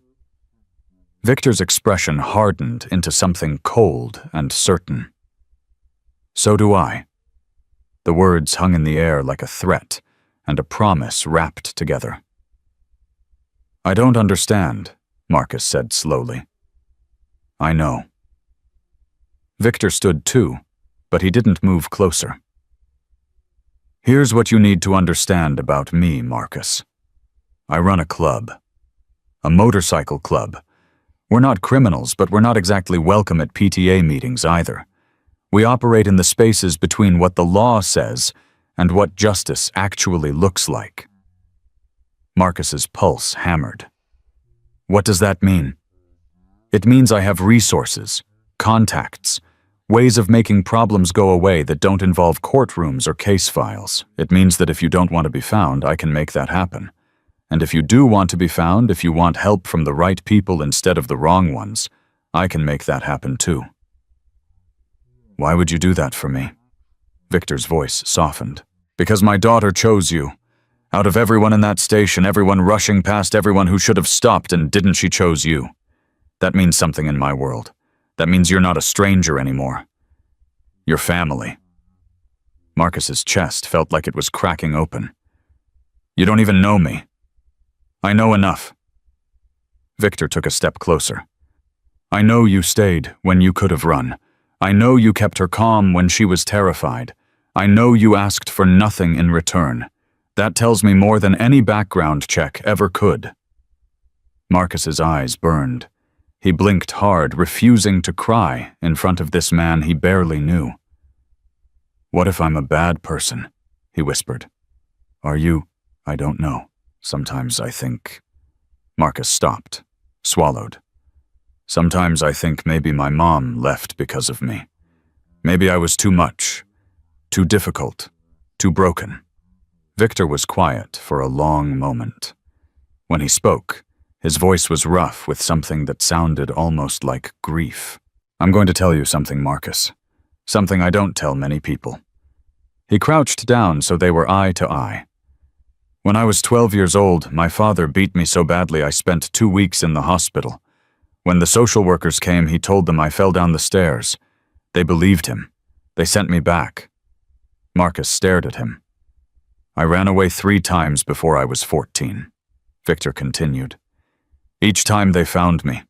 Victor's expression hardened into something cold and certain. So do I. The words hung in the air like a threat and a promise wrapped together. I don't understand, Marcus said slowly. I know. Victor stood too, but he didn't move closer. Here's what you need to understand about me, Marcus. I run a club. A motorcycle club. We're not criminals, but we're not exactly welcome at PTA meetings either. We operate in the spaces between what the law says and what justice actually looks like. Marcus's pulse hammered. What does that mean? It means I have resources, contacts, ways of making problems go away that don't involve courtrooms or case files. It means that if you don't want to be found, I can make that happen. And if you do want to be found, if you want help from the right people instead of the wrong ones, I can make that happen too. Why would you do that for me? Victor's voice softened. Because my daughter chose you. Out of everyone in that station, everyone rushing past everyone who should have stopped, and didn't she chose you? That means something in my world. That means you're not a stranger anymore. You're family. Marcus's chest felt like it was cracking open. You don't even know me. I know enough. Victor took a step closer. I know you stayed when you could have run. I know you kept her calm when she was terrified. I know you asked for nothing in return. That tells me more than any background check ever could. Marcus's eyes burned. He blinked hard, refusing to cry in front of this man he barely knew. What if I'm a bad person? He whispered. Are you? I don't know. Sometimes I think... Marcus stopped, swallowed. Sometimes I think maybe my mom left because of me. Maybe I was too much, too difficult, too broken. Victor was quiet for a long moment. When he spoke, his voice was rough with something that sounded almost like grief. I'm going to tell you something, Marcus. Something I don't tell many people. He crouched down so they were eye to eye. When I was 12 years old, my father beat me so badly I spent 2 weeks in the hospital. When the social workers came, he told them I fell down the stairs. They believed him. They sent me back. Marcus stared at him. I ran away 3 times before I was 14. Victor continued. Each time they found me.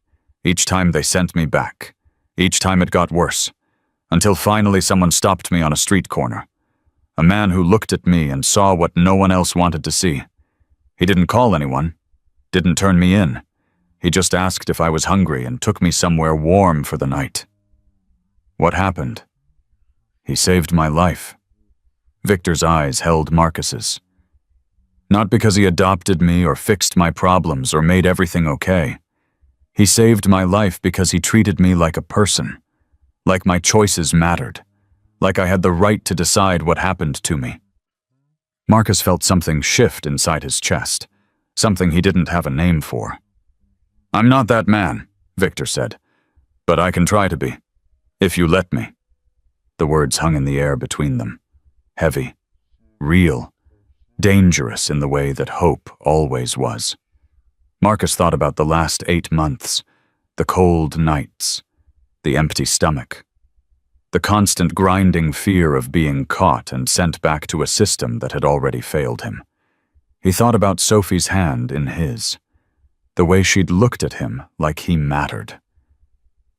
Each time they sent me back. Each time it got worse. Until finally someone stopped me on a street corner. A man who looked at me and saw what no one else wanted to see. He didn't call anyone. Didn't turn me in. He just asked if I was hungry and took me somewhere warm for the night. What happened? He saved my life. Victor's eyes held Marcus's. Not because he adopted me or fixed my problems or made everything okay. He saved my life because he treated me like a person, like my choices mattered, like I had the right to decide what happened to me. Marcus felt something shift inside his chest, something he didn't have a name for. I'm not that man, Victor said, but I can try to be, if you let me. The words hung in the air between them, heavy, real, dangerous in the way that hope always was. Marcus thought about the last 8 months, the cold nights, the empty stomach, the constant grinding fear of being caught and sent back to a system that had already failed him. He thought about Sophie's hand in his, the way she'd looked at him like he mattered.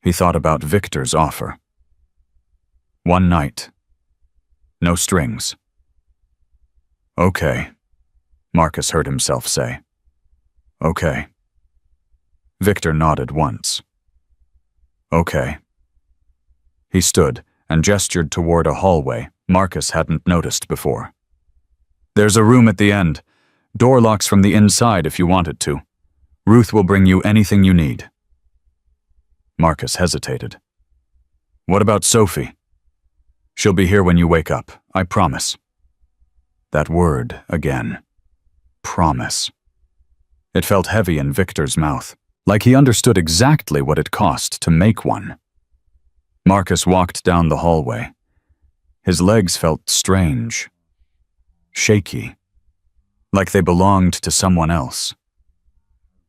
He thought about Victor's offer. One night. No strings. Okay, Marcus heard himself say. Okay. Victor nodded once. Okay. He stood and gestured toward a hallway Marcus hadn't noticed before. There's a room at the end. Door locks from the inside if you want it to. Ruth will bring you anything you need. Marcus hesitated. What about Sophie? She'll be here when you wake up, I promise. That word again. Promise. It felt heavy in Victor's mouth, like he understood exactly what it cost to make one. Marcus walked down the hallway. His legs felt strange, shaky, like they belonged to someone else.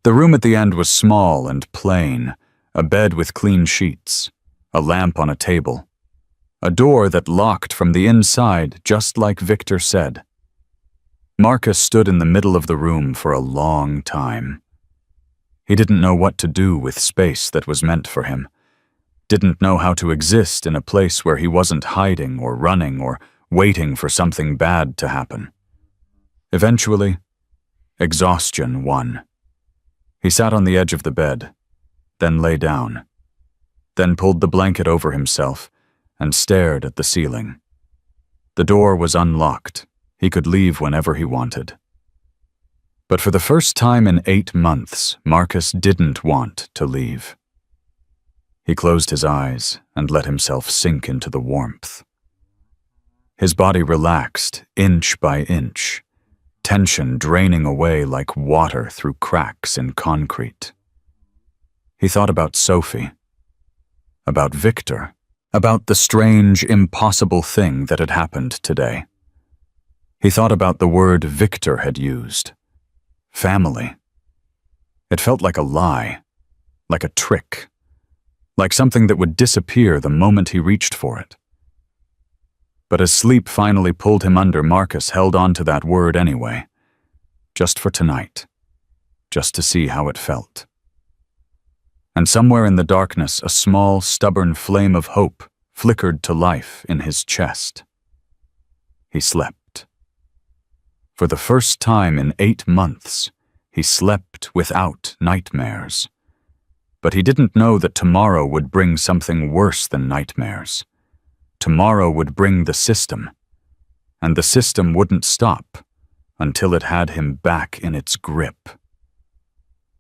The room at the end was small and plain, a bed with clean sheets, a lamp on a table, a door that locked from the inside just like Victor said. Marcus stood in the middle of the room for a long time. He didn't know what to do with space that was meant for him, didn't know how to exist in a place where he wasn't hiding or running or waiting for something bad to happen. Eventually, exhaustion won. He sat on the edge of the bed, then lay down, then pulled the blanket over himself and stared at the ceiling. The door was unlocked. He could leave whenever he wanted. But for the first time in 8 months, Marcus didn't want to leave. He closed his eyes and let himself sink into the warmth. His body relaxed inch by inch, tension draining away like water through cracks in concrete. He thought about Sophie, about Victor, about the strange, impossible thing that had happened today. He thought about the word Victor had used. Family. It felt like a lie, like a trick, like something that would disappear the moment he reached for it. But as sleep finally pulled him under, Marcus held on to that word anyway, just for tonight, just to see how it felt. And somewhere in the darkness, a small, stubborn flame of hope flickered to life in his chest. He slept. For the first time in 8 months, he slept without nightmares. But he didn't know that tomorrow would bring something worse than nightmares. Tomorrow would bring the system, and the system wouldn't stop until it had him back in its grip.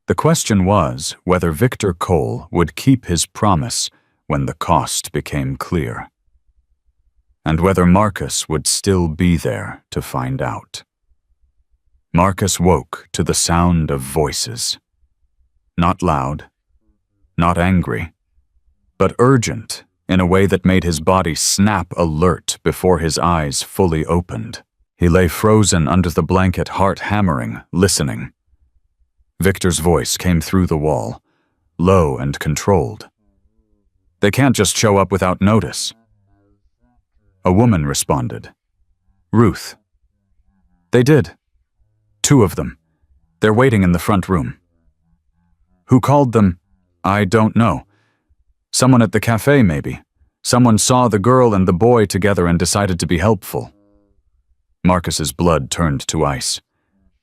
The question was whether Victor Cole would keep his promise when the cost became clear, and whether Marcus would still be there to find out. Marcus woke to the sound of voices. Not loud, not angry, but urgent in a way that made his body snap alert before his eyes fully opened. He lay frozen under the blanket, heart hammering, listening. Victor's voice came through the wall, low and controlled. They can't just show up without notice. A woman responded. Ruth. They did. 2 of them. They're waiting in the front room. Who called them? I don't know. Someone at the cafe, maybe. Someone saw the girl and the boy together and decided to be helpful. Marcus's blood turned to ice.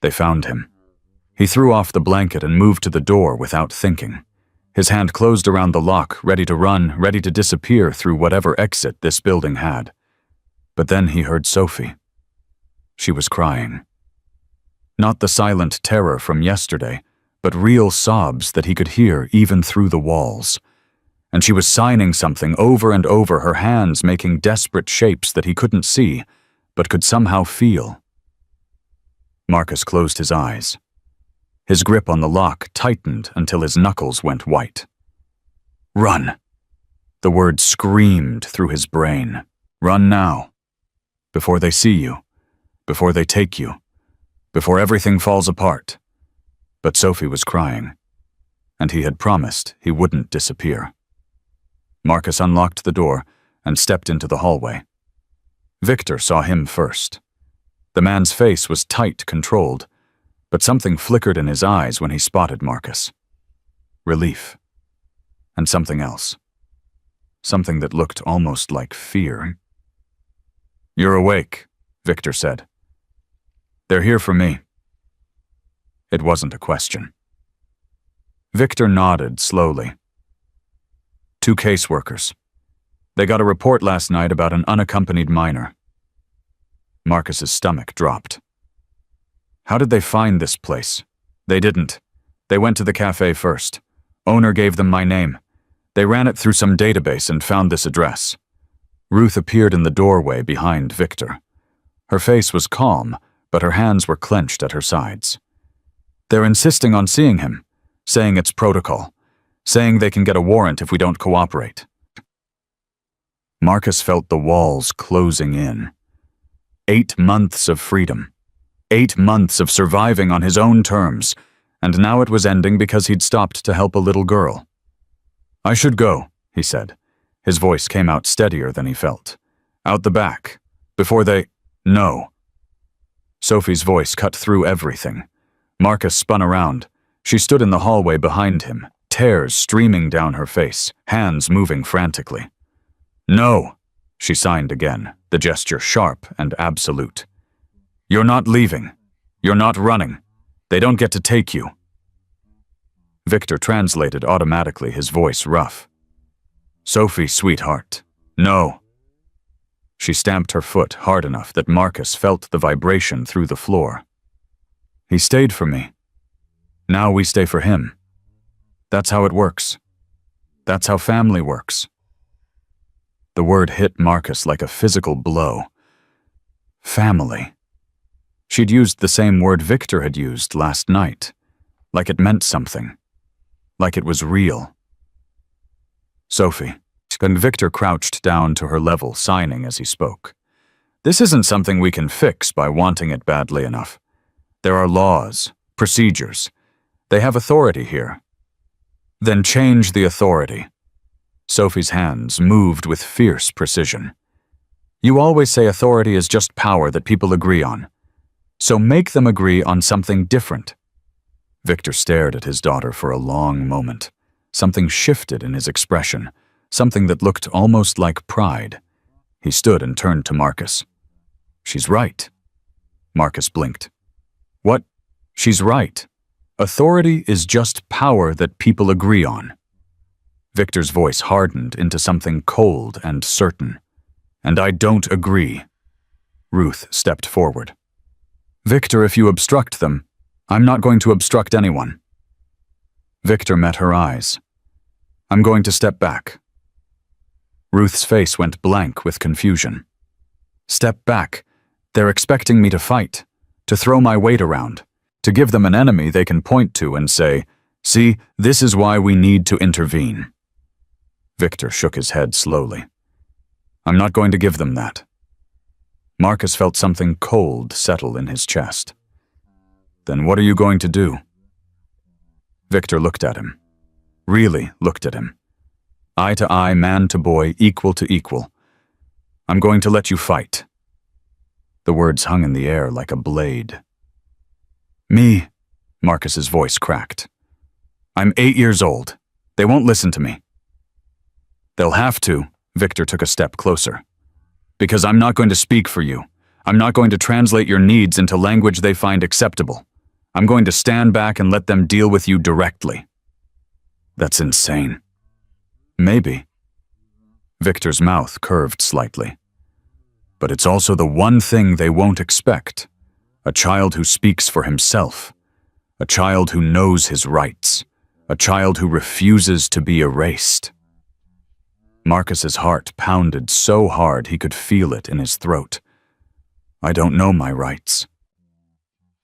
They found him. He threw off the blanket and moved to the door without thinking. His hand closed around the lock, ready to run, ready to disappear through whatever exit this building had. But then he heard Sophie. She was crying. Not the silent terror from yesterday, but real sobs that he could hear even through the walls. And she was signing something over and over, her hands making desperate shapes that he couldn't see, but could somehow feel. Marcus closed his eyes. His grip on the lock tightened until his knuckles went white. Run! The word screamed through his brain. Run now. Before they see you. Before they take you. Before everything falls apart. But Sophie was crying, and he had promised he wouldn't disappear. Marcus unlocked the door and stepped into the hallway. Victor saw him first. The man's face was tight, controlled, but something flickered in his eyes when he spotted Marcus. Relief. And something else. Something that looked almost like fear. You're awake, Victor said. They're here for me. It wasn't a question. Victor nodded slowly. 2 caseworkers. They got a report last night about an unaccompanied minor. Marcus's stomach dropped. How did they find this place? They didn't. They went to the cafe first. Owner gave them my name. They ran it through some database and found this address. Ruth appeared in the doorway behind Victor. Her face was calm, but her hands were clenched at her sides. "They're insisting on seeing him, saying it's protocol, saying they can get a warrant if we don't cooperate." Marcus felt the walls closing in. 8 months of freedom. 8 months of surviving on his own terms, and now it was ending because he'd stopped to help a little girl. "I should go," he said. His voice came out steadier than he felt. "Out the back. Before they—" "No." Sophie's voice cut through everything. Marcus spun around. She stood in the hallway behind him, tears streaming down her face, hands moving frantically. "No," she signed again, the gesture sharp and absolute. "You're not leaving. You're not running. They don't get to take you." Victor translated automatically, his voice rough. "Sophie, sweetheart. No." She stamped her foot hard enough that Marcus felt the vibration through the floor. "He stayed for me. Now we stay for him. That's how it works. That's how family works." The word hit Marcus like a physical blow. Family. She'd used the same word Victor had used last night, like it meant something, like it was real. "Sophie." And Victor crouched down to her level, signing as he spoke. "This isn't something we can fix by wanting it badly enough. There are laws, procedures. They have authority here. Then change the authority." Sophie's hands moved with fierce precision. "You always say authority is just power that people agree on. So make them agree on something different." Victor stared at his daughter for a long moment. Something shifted in his expression, something that looked almost like pride. He stood and turned to Marcus. "She's right." Marcus blinked. "What? She's right. Authority is just power that people agree on." Victor's voice hardened into something cold and certain. "And I don't agree." Ruth stepped forward. "Victor, if you obstruct them, I'm not going to obstruct anyone." Victor met her eyes. "I'm going to step back." Ruth's face went blank with confusion. "Step back? They're expecting me to fight, to throw my weight around, to give them an enemy they can point to and say, 'See, this is why we need to intervene.'" Victor shook his head slowly. "I'm not going to give them that." Marcus felt something cold settle in his chest. "Then what are you going to do?" Victor looked at him. Really looked at him. Eye to eye, man to boy, equal to equal. "I'm going to let you fight." The words hung in the air like a blade. "Me," Marcus's voice cracked. "I'm 8 years old. They won't listen to me." "They'll have to," Victor took a step closer. "Because I'm not going to speak for you. I'm not going to translate your needs into language they find acceptable. I'm going to stand back and let them deal with you directly." "That's insane." "Maybe." Victor's mouth curved slightly. "But it's also the one thing they won't expect. A child who speaks for himself. A child who knows his rights. A child who refuses to be erased." Marcus's heart pounded so hard he could feel it in his throat. "I don't know my rights."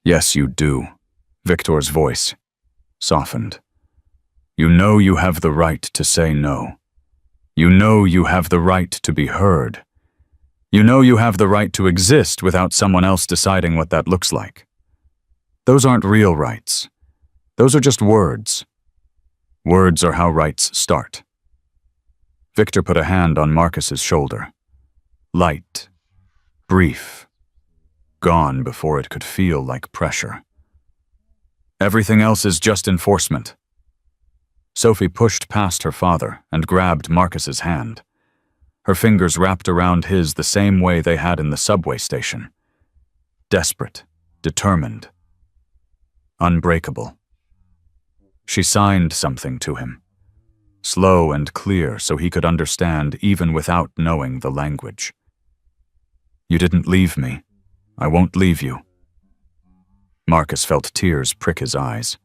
"Yes, you do." Victor's voice softened. "You know you have the right to say no. You know you have the right to be heard. You know you have the right to exist without someone else deciding what that looks like. Those aren't real rights. Those are just words. Words are how rights start." Victor put a hand on Marcus's shoulder. Light, brief, gone before it could feel like pressure. "Everything else is just enforcement." Sophie pushed past her father and grabbed Marcus's hand. Her fingers wrapped around his the same way they had in the subway station. Desperate, determined, unbreakable. She signed something to him, slow and clear so he could understand even without knowing the language. "You didn't leave me. I won't leave you." Marcus felt tears prick his eyes.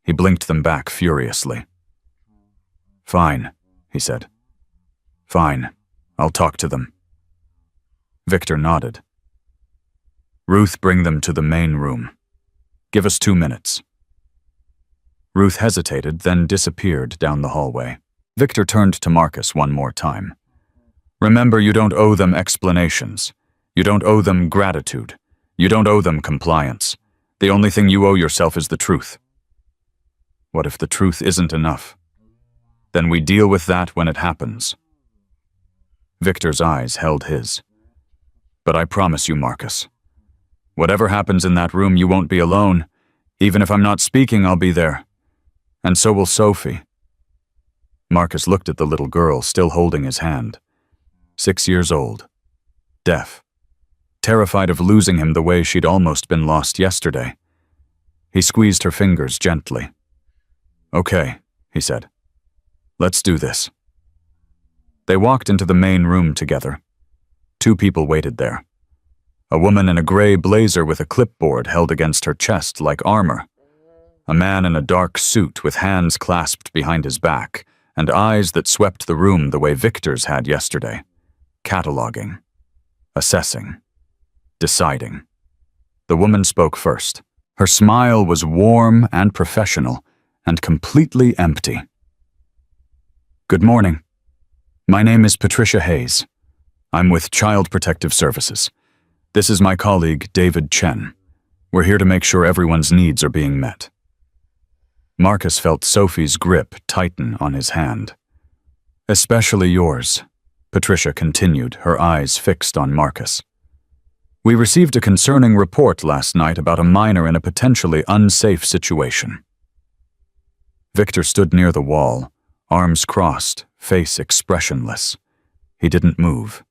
He blinked them back furiously. "Fine," he said. "Fine. I'll talk to them." Victor nodded. Ruth, bring them to the main room. Give us 2 minutes. Ruth hesitated, then disappeared down the hallway. Victor turned to Marcus one more time. Remember, you don't owe them explanations. You don't owe them gratitude. You don't owe them compliance. The only thing you owe yourself is the truth. What if the truth isn't enough? Then we deal with that when it happens. Victor's eyes held his. But I promise you, Marcus, whatever happens in that room, you won't be alone. Even if I'm not speaking, I'll be there. And so will Sophie. Marcus looked at the little girl still holding his hand. 6 years old. Deaf. Terrified of losing him the way she'd almost been lost yesterday. He squeezed her fingers gently. Okay, he said. Let's do this. They walked into the main room together. 2 people waited there. A woman in a gray blazer with a clipboard held against her chest like armor. A man in a dark suit with hands clasped behind his back and eyes that swept the room the way Victor's had yesterday. Cataloging. Assessing. Deciding. The woman spoke first. Her smile was warm and professional and completely empty. Good morning. My name is Patricia Hayes. I'm with Child Protective Services. This is my colleague, David Chen. We're here to make sure everyone's needs are being met. Marcus felt Sophie's grip tighten on his hand. Especially yours, Patricia continued, her eyes fixed on Marcus. We received a concerning report last night about a minor in a potentially unsafe situation. Victor stood near the wall, arms crossed, face expressionless. He didn't move,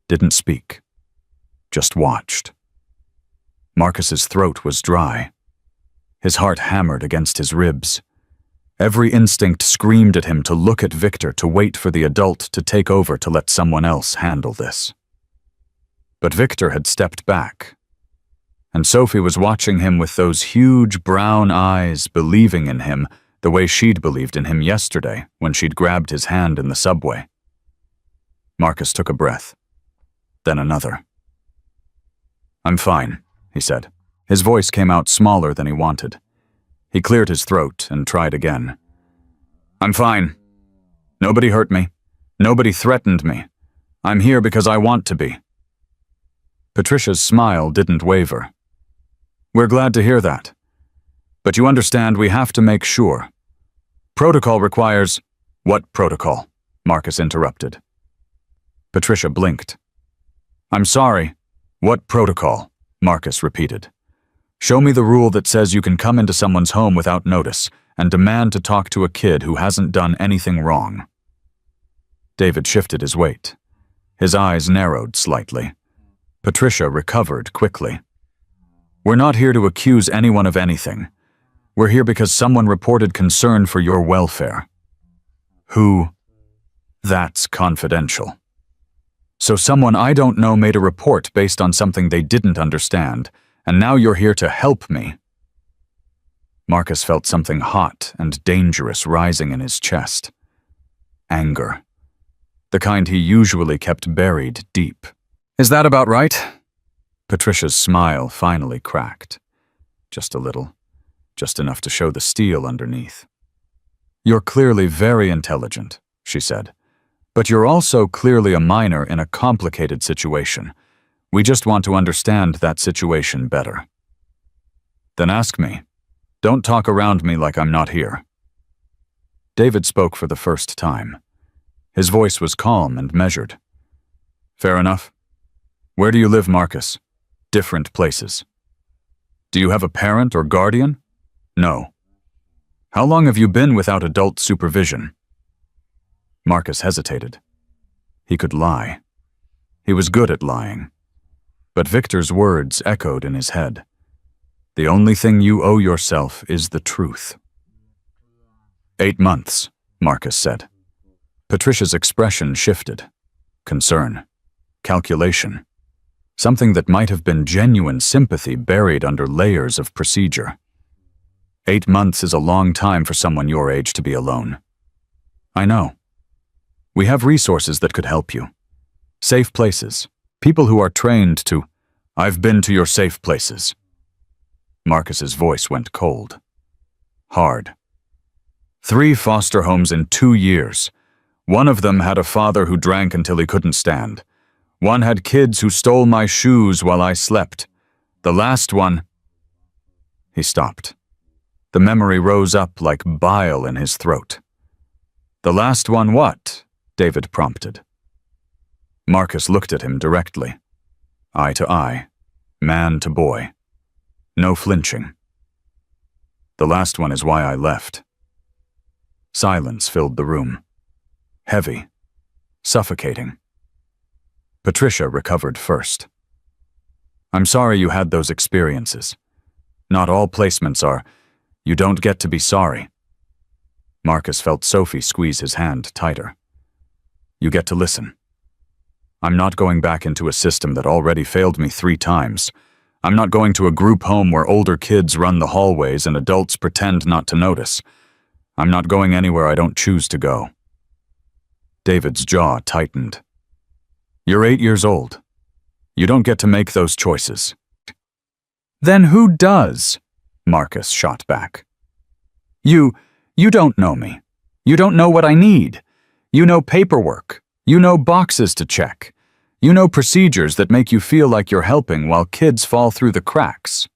didn't speak, just watched. Marcus's throat was dry. His heart hammered against his ribs. Every instinct screamed at him to look at Victor, to wait for the adult to take over, to let someone else handle this. But Victor had stepped back, and Sophie was watching him with those huge brown eyes, believing in him the way she'd believed in him yesterday when she'd grabbed his hand in the subway. Marcus took a breath, then another. I'm fine, he said. His voice came out smaller than he wanted. He cleared his throat and tried again. I'm fine. Nobody hurt me. Nobody threatened me. I'm here because I want to be. Patricia's smile didn't waver. We're glad to hear that. But you understand, we have to make sure. Protocol requires— What protocol? Marcus interrupted. Patricia blinked. I'm sorry. What protocol? Marcus repeated. Show me the rule that says you can come into someone's home without notice and demand to talk to a kid who hasn't done anything wrong. David shifted his weight. His eyes narrowed slightly. Patricia recovered quickly. We're not here to accuse anyone of anything. We're here because someone reported concern for your welfare. Who? That's confidential. So someone I don't know made a report based on something they didn't understand, and now you're here to help me. Marcus felt something hot and dangerous rising in his chest. Anger. The kind he usually kept buried deep. Is that about right? Patricia's smile finally cracked. Just a little. Just enough to show the steel underneath. You're clearly very intelligent, she said. But you're also clearly a minor in a complicated situation. We just want to understand that situation better. Then ask me. Don't talk around me like I'm not here. David spoke for the first time. His voice was calm and measured. Fair enough. Where do you live, Marcus? Different places. Do you have a parent or guardian? No. How long have you been without adult supervision? Marcus hesitated. He could lie. He was good at lying. But Victor's words echoed in his head. The only thing you owe yourself is the truth. 8 months, Marcus said. Patricia's expression shifted. Concern. Calculation. Something that might have been genuine sympathy buried under layers of procedure. 8 months is a long time for someone your age to be alone. I know. We have resources that could help you. Safe places. People who are trained to— I've been to your safe places. Marcus's voice went cold. Hard. 3 foster homes in 2 years. One of them had a father who drank until he couldn't stand. One had kids who stole my shoes while I slept. The last one... He stopped. The memory rose up like bile in his throat. The last one what? David prompted. Marcus looked at him directly. Eye to eye. Man to boy. No flinching. The last one is why I left. Silence filled the room. Heavy. Suffocating. Patricia recovered first. I'm sorry you had those experiences. Not all placements are. You don't get to be sorry. Marcus felt Sophie squeeze his hand tighter. You get to listen. I'm not going back into a system that already failed me 3 times. I'm not going to a group home where older kids run the hallways and adults pretend not to notice. I'm not going anywhere I don't choose to go. David's jaw tightened. You're 8 years old. You don't get to make those choices. Then who does? Marcus shot back. You don't know me. You don't know what I need. You know paperwork. You know boxes to check. You know procedures that make you feel like you're helping while kids fall through the cracks.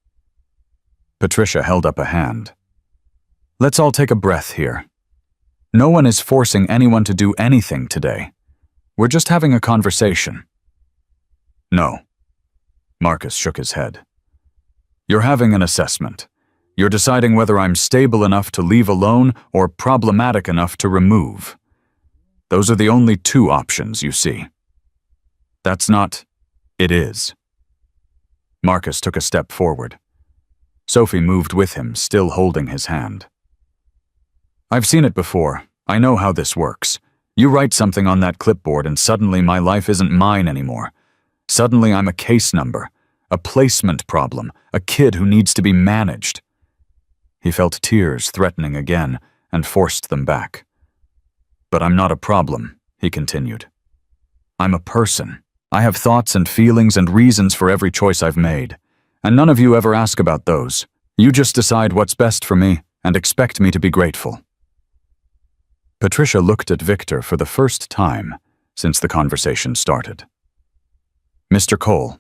Patricia held up a hand. Let's all take a breath here. No one is forcing anyone to do anything today. We're just having a conversation. No. Marcus shook his head. You're having an assessment. You're deciding whether I'm stable enough to leave alone or problematic enough to remove. Those are the only 2 options you see. That's not... It is. Marcus took a step forward. Sophie moved with him, still holding his hand. I've seen it before. I know how this works. You write something on that clipboard and suddenly my life isn't mine anymore. Suddenly I'm a case number, a placement problem, a kid who needs to be managed. He felt tears threatening again and forced them back. But I'm not a problem, he continued. I'm a person. I have thoughts and feelings and reasons for every choice I've made. And none of you ever ask about those. You just decide what's best for me and expect me to be grateful. Patricia looked at Victor for the first time since the conversation started. Mr. Cole,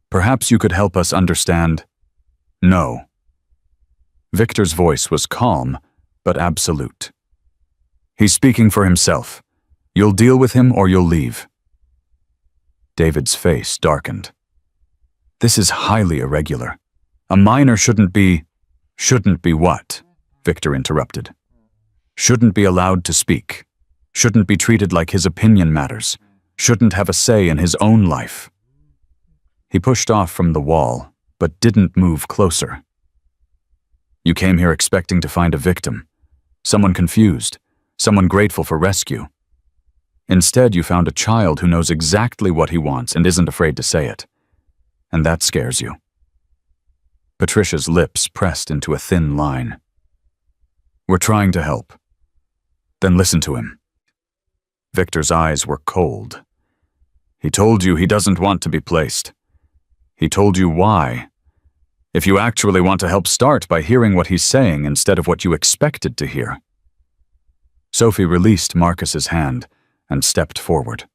perhaps you could help us understand... No. Victor's voice was calm, but absolute. He's speaking for himself. You'll deal with him or you'll leave. David's face darkened. This is highly irregular. A minor shouldn't be... Shouldn't be what? Victor interrupted. Shouldn't be allowed to speak. Shouldn't be treated like his opinion matters. Shouldn't have a say in his own life. He pushed off from the wall, but didn't move closer. You came here expecting to find a victim. Someone confused. Someone grateful for rescue. Instead, you found a child who knows exactly what he wants and isn't afraid to say it. And that scares you. Patricia's lips pressed into a thin line. We're trying to help. Then listen to him. Victor's eyes were cold. He told you he doesn't want to be placed. He told you why. If you actually want to help, start by hearing what he's saying instead of what you expected to hear. Sophie released Marcus's hand and stepped forward.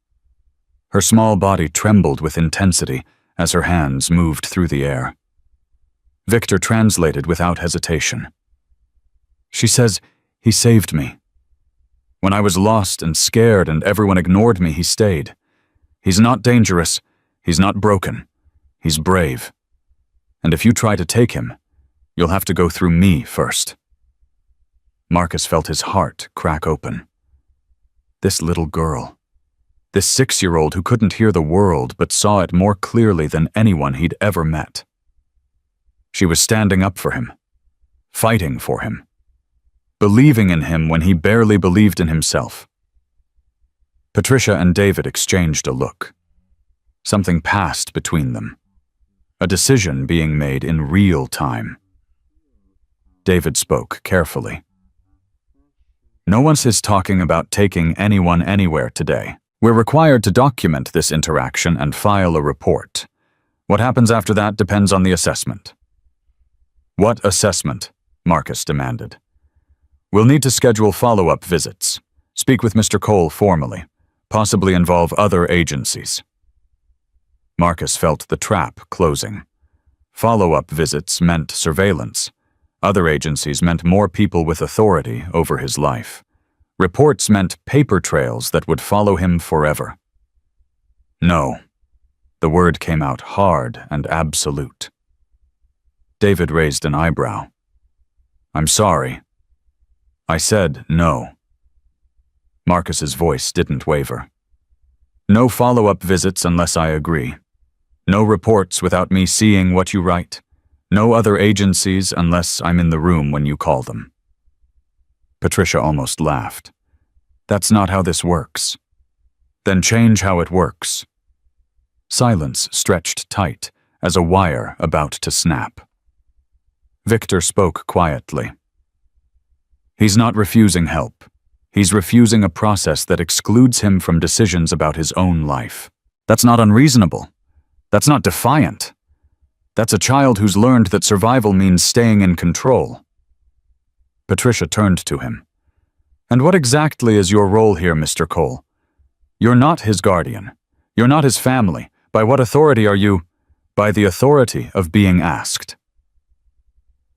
Her small body trembled with intensity as her hands moved through the air. Victor translated without hesitation. She says, he saved me. When I was lost and scared and everyone ignored me, he stayed. He's not dangerous. He's not broken. He's brave. And if you try to take him, you'll have to go through me first. Marcus felt his heart crack open. This little girl. This 6-year-old who couldn't hear the world but saw it more clearly than anyone he'd ever met. She was standing up for him. Fighting for him. Believing in him when he barely believed in himself. Patricia and David exchanged a look. Something passed between them. A decision being made in real time. David spoke carefully. No one is talking about taking anyone anywhere today. We're required to document this interaction and file a report. What happens after that depends on the assessment." "What assessment?" Marcus demanded. "We'll need to schedule follow-up visits. Speak with Mr. Cole formally, possibly involve other agencies." Marcus felt the trap closing. Follow-up visits meant surveillance. Other agencies meant more people with authority over his life. Reports meant paper trails that would follow him forever. "No." The word came out hard and absolute. David raised an eyebrow. "I'm sorry." "I said no." Marcus's voice didn't waver. "No follow-up visits unless I agree. No reports without me seeing what you write. No other agencies unless I'm in the room when you call them." Patricia almost laughed. "That's not how this works." "Then change how it works." Silence stretched tight as a wire about to snap. Victor spoke quietly. "He's not refusing help. He's refusing a process that excludes him from decisions about his own life. That's not unreasonable. That's not defiant. That's a child who's learned that survival means staying in control." Patricia turned to him. "And what exactly is your role here, Mr. Cole? You're not his guardian. You're not his family. By what authority are you?" "By the authority of being asked."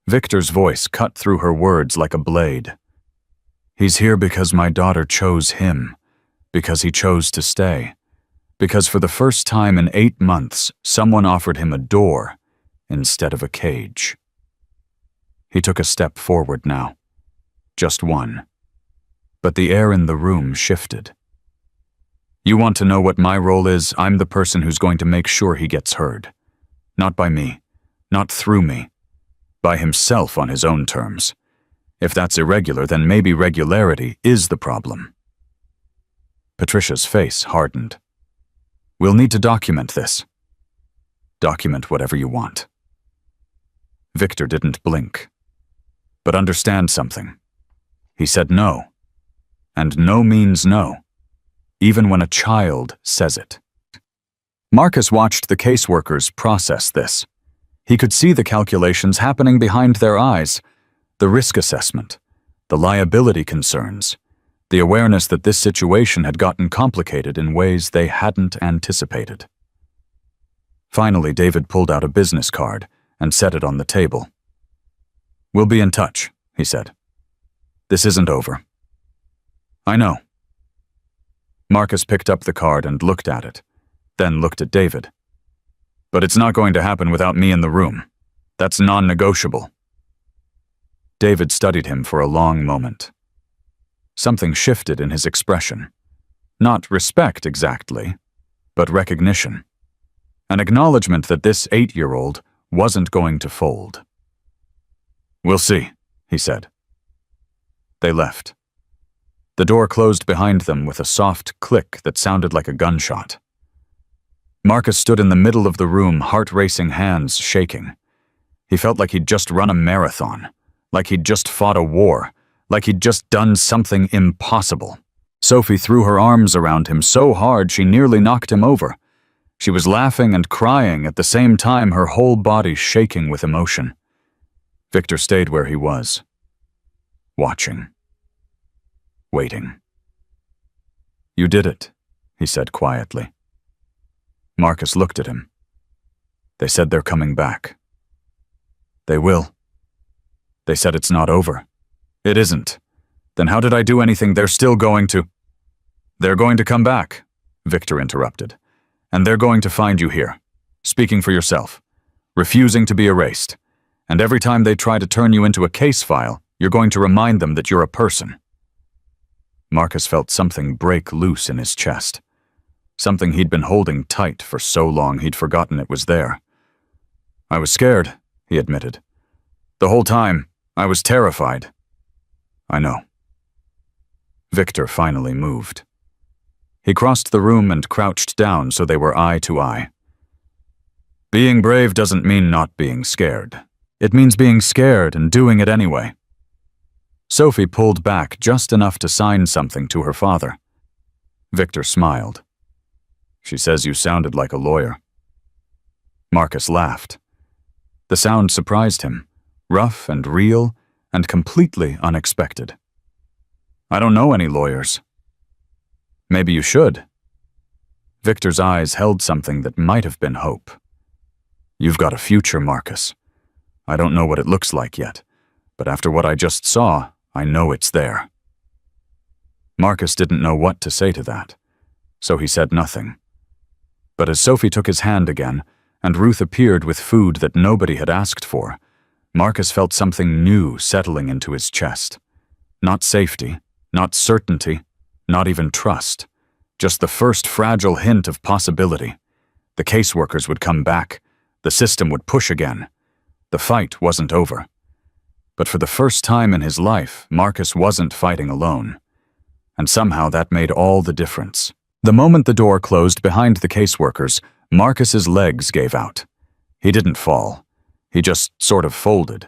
Victor's voice cut through her words like a blade. "He's here because my daughter chose him, because he chose to stay, because for the first time in 8 months, someone offered him a door instead of a cage." He took a step forward now. Just one. But the air in the room shifted. "You want to know what my role is? I'm the person who's going to make sure he gets heard. Not by me, not through me. By himself on his own terms. If that's irregular, then maybe regularity is the problem." Patricia's face hardened. "We'll need to document this." "Document whatever you want." Victor didn't blink. "But understand something." He said no. And no means no, even when a child says it. Marcus watched the caseworkers process this. He could see the calculations happening behind their eyes, the risk assessment, the liability concerns, the awareness that this situation had gotten complicated in ways they hadn't anticipated. Finally, David pulled out a business card and set it on the table. "We'll be in touch," he said. "This isn't over." "I know." Marcus picked up the card and looked at it, then looked at David. "But it's not going to happen without me in the room. That's non-negotiable." David studied him for a long moment. Something shifted in his expression. Not respect exactly, but recognition. An acknowledgement that this 8-year-old wasn't going to fold. "We'll see," he said. They left. The door closed behind them with a soft click that sounded like a gunshot. Marcus stood in the middle of the room, heart-racing, hands shaking. He felt like he'd just run a marathon, like he'd just fought a war, like he'd just done something impossible. Sophie threw her arms around him so hard she nearly knocked him over. She was laughing and crying at the same time, her whole body shaking with emotion. Victor stayed where he was, watching, waiting. "You did it," he said quietly. Marcus looked at him. "They said they're coming back." "They will." "They said it's not over." "It isn't. Then how did I do anything? They're still going to—" "They're going to come back," Victor interrupted. "And they're going to find you here, speaking for yourself, refusing to be erased. And every time they try to turn you into a case file, you're going to remind them that you're a person." Marcus felt something break loose in his chest. Something he'd been holding tight for so long he'd forgotten it was there. "I was scared," he admitted. "The whole time, I was terrified." "I know." Victor finally moved. He crossed the room and crouched down so they were eye to eye. "Being brave doesn't mean not being scared. It means being scared and doing it anyway." Sophie pulled back just enough to sign something to her father. Victor smiled. "She says you sounded like a lawyer." Marcus laughed. The sound surprised him, rough and real and completely unexpected. I don't know any lawyers. Maybe you should. Victor's eyes held something that might have been hope. You've got a future, Marcus. I don't know what it looks like yet, but after what I just saw, I know it's there. Marcus didn't know what to say to that, so he said nothing. But as Sophie took his hand again, and Ruth appeared with food that nobody had asked for, Marcus felt something new settling into his chest. Not safety, not certainty, not even trust. Just the first fragile hint of possibility. The caseworkers would come back. The system would push again. The fight wasn't over. But for the first time in his life, Marcus wasn't fighting alone. And somehow that made all the difference. The moment the door closed behind the caseworkers, Marcus's legs gave out. He didn't fall. He just sort of folded.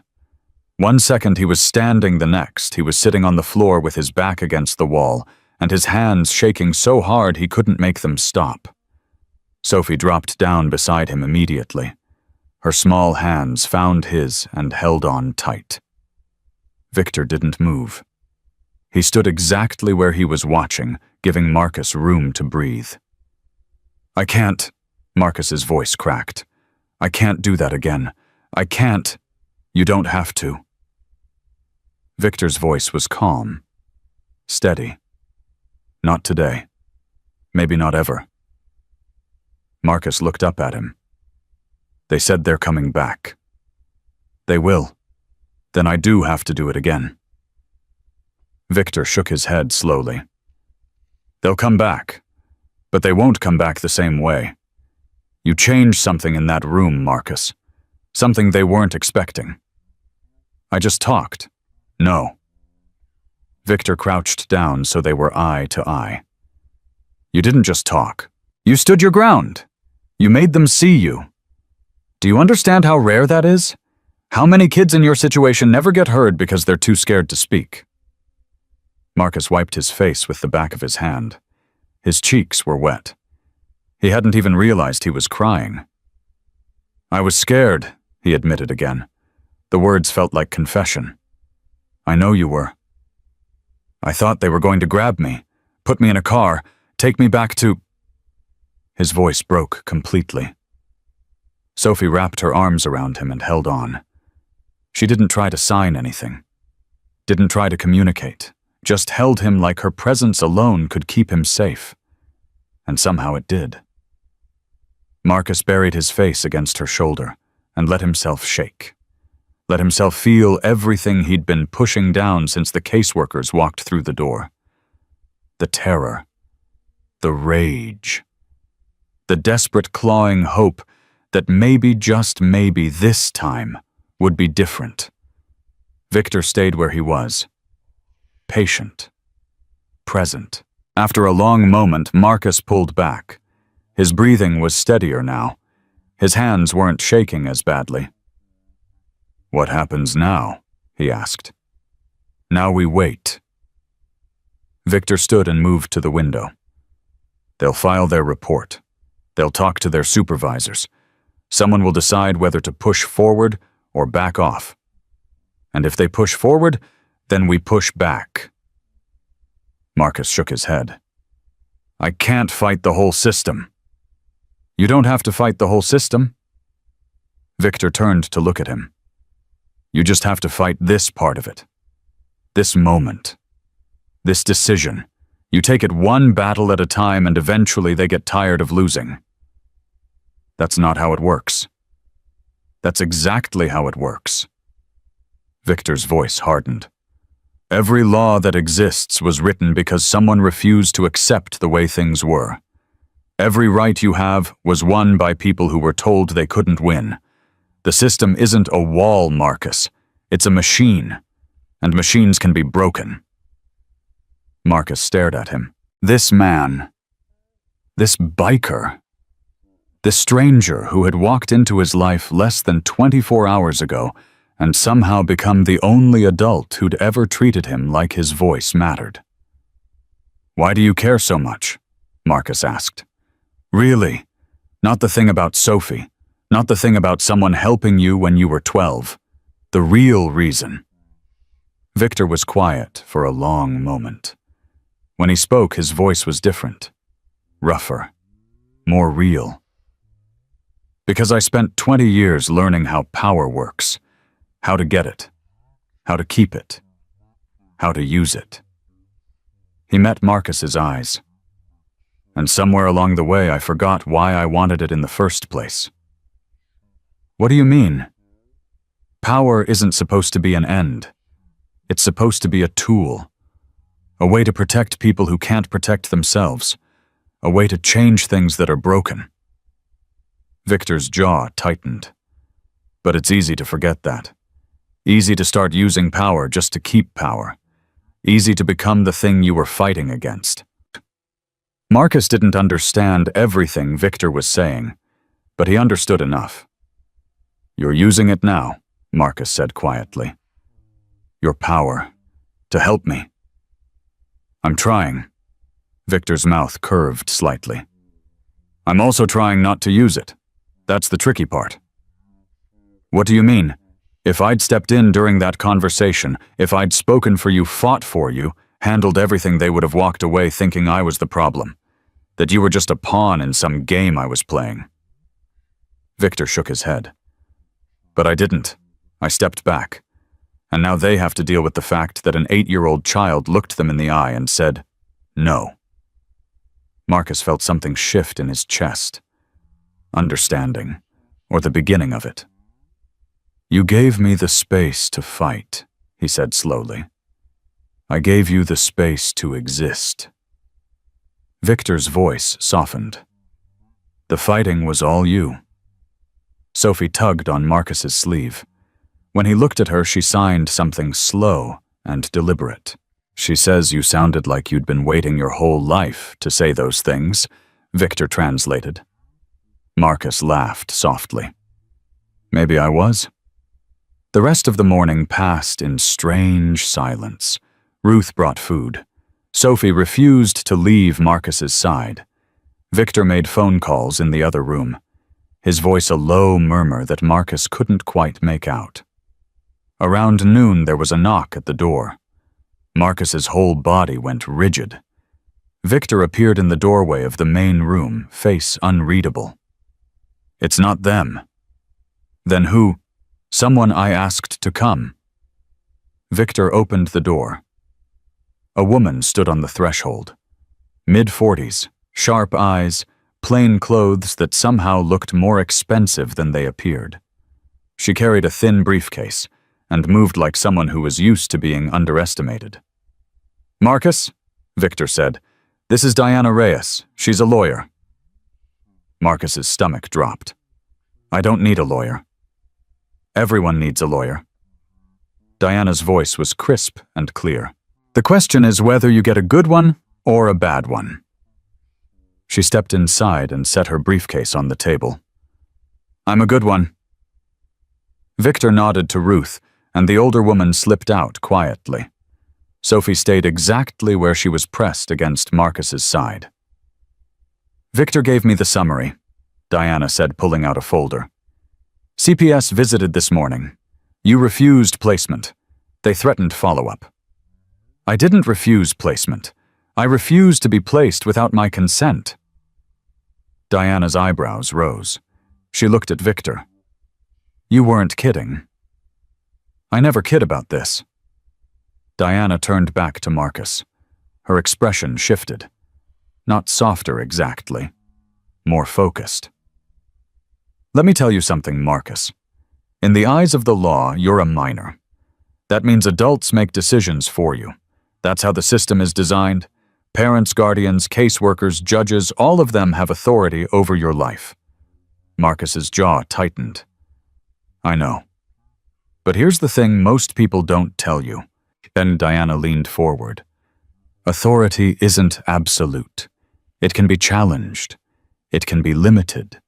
One second he was standing, the next he was sitting on the floor with his back against the wall, and his hands shaking so hard he couldn't make them stop. Sophie dropped down beside him immediately. Her small hands found his and held on tight. Victor didn't move. He stood exactly where he was watching, giving Marcus room to breathe. I can't, Marcus's voice cracked. I can't do that again. I can't. You don't have to. Victor's voice was calm, steady. Not today. Maybe not ever. Marcus looked up at him. They said they're coming back. They will. Then I do have to do it again. Victor shook his head slowly. They'll come back, but they won't come back the same way. You changed something in that room, Marcus. Something they weren't expecting. I just talked. No. Victor crouched down so they were eye to eye. You didn't just talk. You stood your ground. You made them see you. Do you understand how rare that is? How many kids in your situation never get heard because they're too scared to speak? Marcus wiped his face with the back of his hand. His cheeks were wet. He hadn't even realized he was crying. I was scared, he admitted again. The words felt like confession. I know you were. I thought they were going to grab me, put me in a car, take me back to... His voice broke completely. Sophie wrapped her arms around him and held on. She didn't try to sign anything. Didn't try to communicate. Just held him like her presence alone could keep him safe. And somehow it did. Marcus buried his face against her shoulder and let himself shake. Let himself feel everything he'd been pushing down since the caseworkers walked through the door. The terror. The rage. The desperate clawing hope that maybe, just maybe, this time would be different. Victor stayed where he was. Patient. Present. After a long moment, Marcus pulled back. His breathing was steadier now. His hands weren't shaking as badly. What happens now? He asked. Now we wait. Victor stood and moved to the window. They'll file their report. They'll talk to their supervisors. Someone will decide whether to push forward or back off. And if they push forward, then we push back. Marcus shook his head. I can't fight the whole system. You don't have to fight the whole system. Victor turned to look at him. You just have to fight this part of it. This moment. This decision. You take it one battle at a time and eventually they get tired of losing. That's not how it works. That's exactly how it works. Victor's voice hardened. Every law that exists was written because someone refused to accept the way things were. Every right you have was won by people who were told they couldn't win. The system isn't a wall, Marcus. It's a machine, and machines can be broken. Marcus stared at him. This man, this biker, this stranger who had walked into his life less than 24 hours ago and somehow become the only adult who'd ever treated him like his voice mattered. Why do you care so much? Marcus asked. Really? Not the thing about Sophie, Not the thing about someone helping you when you were 12. The real reason. Victor was quiet for a long moment. When he spoke, his voice was different, rougher, more real. Because I spent 20 years learning how power works, how to get it, how to keep it, how to use it. He met Marcus's eyes. And somewhere along the way, I forgot why I wanted it in the first place. What do you mean? Power isn't supposed to be an end. It's supposed to be a tool. A way to protect people who can't protect themselves. A way to change things that are broken. Victor's jaw tightened. But it's easy to forget that. Easy to start using power just to keep power. Easy to become the thing you were fighting against. Marcus didn't understand everything Victor was saying, but he understood enough. "You're using it now," Marcus said quietly. "Your power. To help me." "I'm trying." Victor's mouth curved slightly. "I'm also trying not to use it. That's the tricky part." "What do you mean? If I'd stepped in during that conversation, if I'd spoken for you, fought for you, handled everything, they would have walked away thinking I was the problem. That you were just a pawn in some game I was playing." Victor shook his head. "But I didn't. I stepped back. And now they have to deal with the fact that an 8-year-old child looked them in the eye and said, 'No.'" Marcus felt something shift in his chest. Understanding, or the beginning of it. "You gave me the space to fight," he said slowly. "I gave you the space to exist." Victor's voice softened. "The fighting was all you." Sophie tugged on Marcus's sleeve. When he looked at her, she signed something slow and deliberate. "She says you sounded like you'd been waiting your whole life to say those things," Victor translated. Marcus laughed softly. "Maybe I was." The rest of the morning passed in strange silence. Ruth brought food. Sophie refused to leave Marcus's side. Victor made phone calls in the other room, his voice a low murmur that Marcus couldn't quite make out. Around noon, there was a knock at the door. Marcus's whole body went rigid. Victor appeared in the doorway of the main room, face unreadable. "It's not them." "Then who?" "Someone I asked to come." Victor opened the door. A woman stood on the threshold. Mid-40s, sharp eyes, plain clothes that somehow looked more expensive than they appeared. She carried a thin briefcase and moved like someone who was used to being underestimated. "Marcus," Victor said, "this is Diana Reyes. She's a lawyer." Marcus's stomach dropped. "I don't need a lawyer." "Everyone needs a lawyer." Diana's voice was crisp and clear. "The question is whether you get a good one or a bad one." She stepped inside and set her briefcase on the table. "I'm a good one." Victor nodded to Ruth, and the older woman slipped out quietly. Sophie stayed exactly where she was pressed against Marcus's side. "Victor gave me the summary," Diana said, pulling out a folder. "CPS visited this morning. You refused placement. They threatened follow-up." "I didn't refuse placement. I refused to be placed without my consent." Diana's eyebrows rose. She looked at Victor. "You weren't kidding." "I never kid about this." Diana turned back to Marcus. Her expression shifted. Not softer exactly, more focused. "Let me tell you something, Marcus. In the eyes of the law, you're a minor. That means adults make decisions for you. That's how the system is designed. Parents, guardians, caseworkers, judges, all of them have authority over your life." Marcus's jaw tightened. "I know. But here's the thing most people don't tell you." Then Diana leaned forward. "Authority isn't absolute. It can be challenged. It can be limited.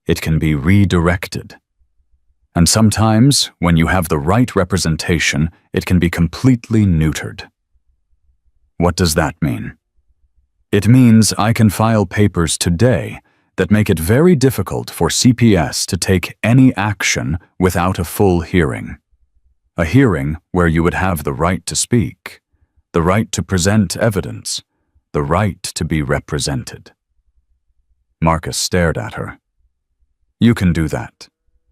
It can be redirected. And sometimes, when you have the right representation, it can be completely neutered." "What does that mean?" "It means I can file papers today that make it very difficult for CPS to take any action without a full hearing. A hearing where you would have the right to speak, the right to present evidence, the right to be represented. Marcus stared at her. You can do that.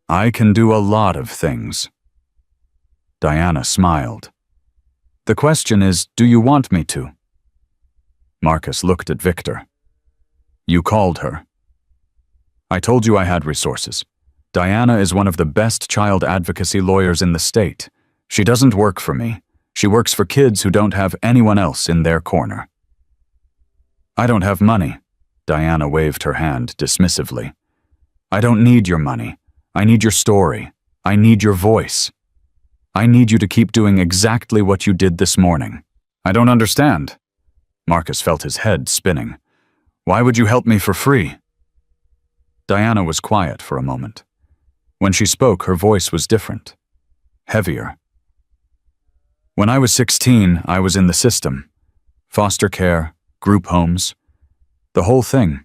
I can do a lot of things. Diana smiled. The question is, do you want me to? Marcus looked at Victor. You called her. I told you I had resources. Diana is one of the best child advocacy lawyers in the state. She doesn't work for me. She works for kids who don't have anyone else in their corner. I don't have money. Diana waved her hand dismissively. I don't need your money. I need your story. I need your voice. I need you to keep doing exactly what you did this morning. I don't understand. Marcus felt his head spinning. Why would you help me for free? Diana was quiet for a moment. When she spoke, her voice was different, heavier. When I was 16, I was in the system. Foster care, group homes, the whole thing.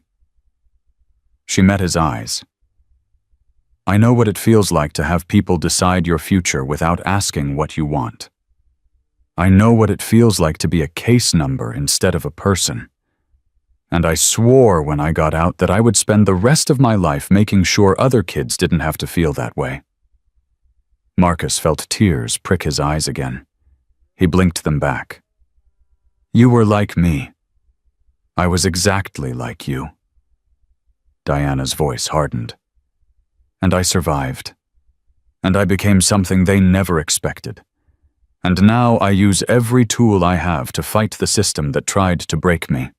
She met his eyes. I know what it feels like to have people decide your future without asking what you want. I know what it feels like to be a case number instead of a person. And I swore when I got out that I would spend the rest of my life making sure other kids didn't have to feel that way. Marcus felt tears prick his eyes again. He blinked them back. You were like me. I was exactly like you. Diana's voice hardened. And I survived. And I became something they never expected. And now I use every tool I have to fight the system that tried to break me.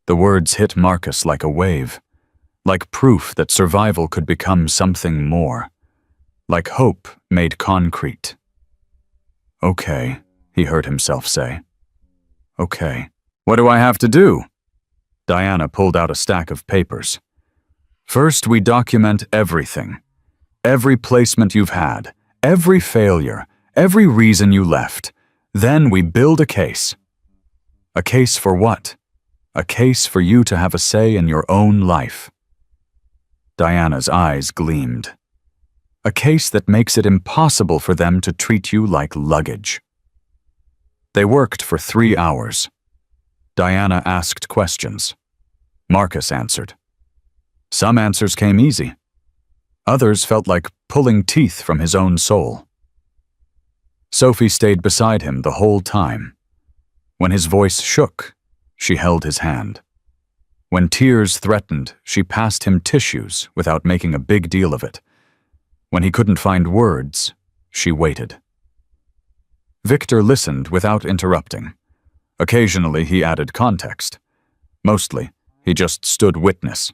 The words hit Marcus like a wave, like proof that survival could become something more, like hope made concrete. Okay, he heard himself say. Okay, what do I have to do? Diana pulled out a stack of papers. First, we document everything. Every placement you've had, every failure, every reason you left. Then we build a case. A case for what? A case for you to have a say in your own life. Diana's eyes gleamed. A case that makes it impossible for them to treat you like luggage. They worked for 3 hours. Diana asked questions. Marcus answered. Some answers came easy. Others felt like pulling teeth from his own soul. Sophie stayed beside him the whole time. When his voice shook, she held his hand. When tears threatened, she passed him tissues without making a big deal of it. When he couldn't find words, she waited. Victor listened without interrupting. Occasionally, he added context. Mostly, he just stood witness.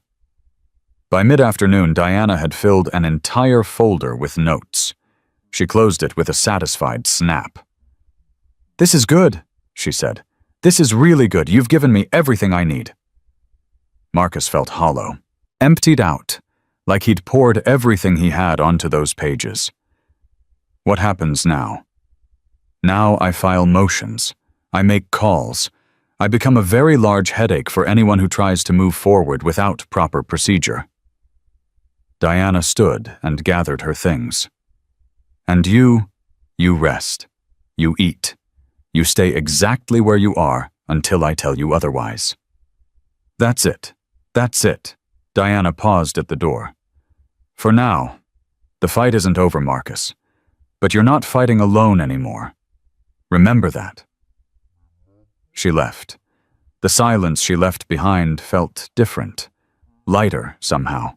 By mid-afternoon, Diana had filled an entire folder with notes. She closed it with a satisfied snap. This is good, she said. This is really good. You've given me everything I need. Marcus felt hollow, emptied out, like he'd poured everything he had onto those pages. What happens now? Now I file motions. I make calls. I become a very large headache for anyone who tries to move forward without proper procedure. Diana stood and gathered her things. And you rest. You eat. You stay exactly where you are until I tell you otherwise. That's it. That's it. Diana paused at the door. For now, the fight isn't over, Marcus. But you're not fighting alone anymore. Remember that. She left. The silence she left behind felt different, lighter somehow.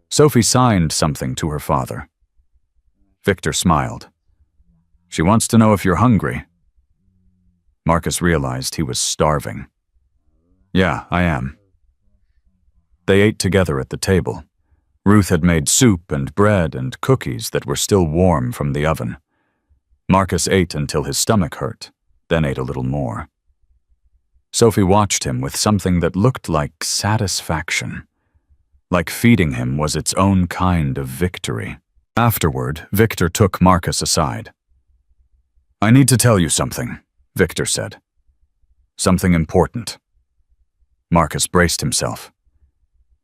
Sophie signed something to her father. Victor smiled. She wants to know if you're hungry. Marcus realized he was starving. Yeah, I am. They ate together at the table. Ruth had made soup and bread and cookies that were still warm from the oven. Marcus ate until his stomach hurt, then ate a little more. Sophie watched him with something that looked like satisfaction, like feeding him was its own kind of victory. Afterward, Victor took Marcus aside. I need to tell you something, Victor said. Something important. Marcus braced himself.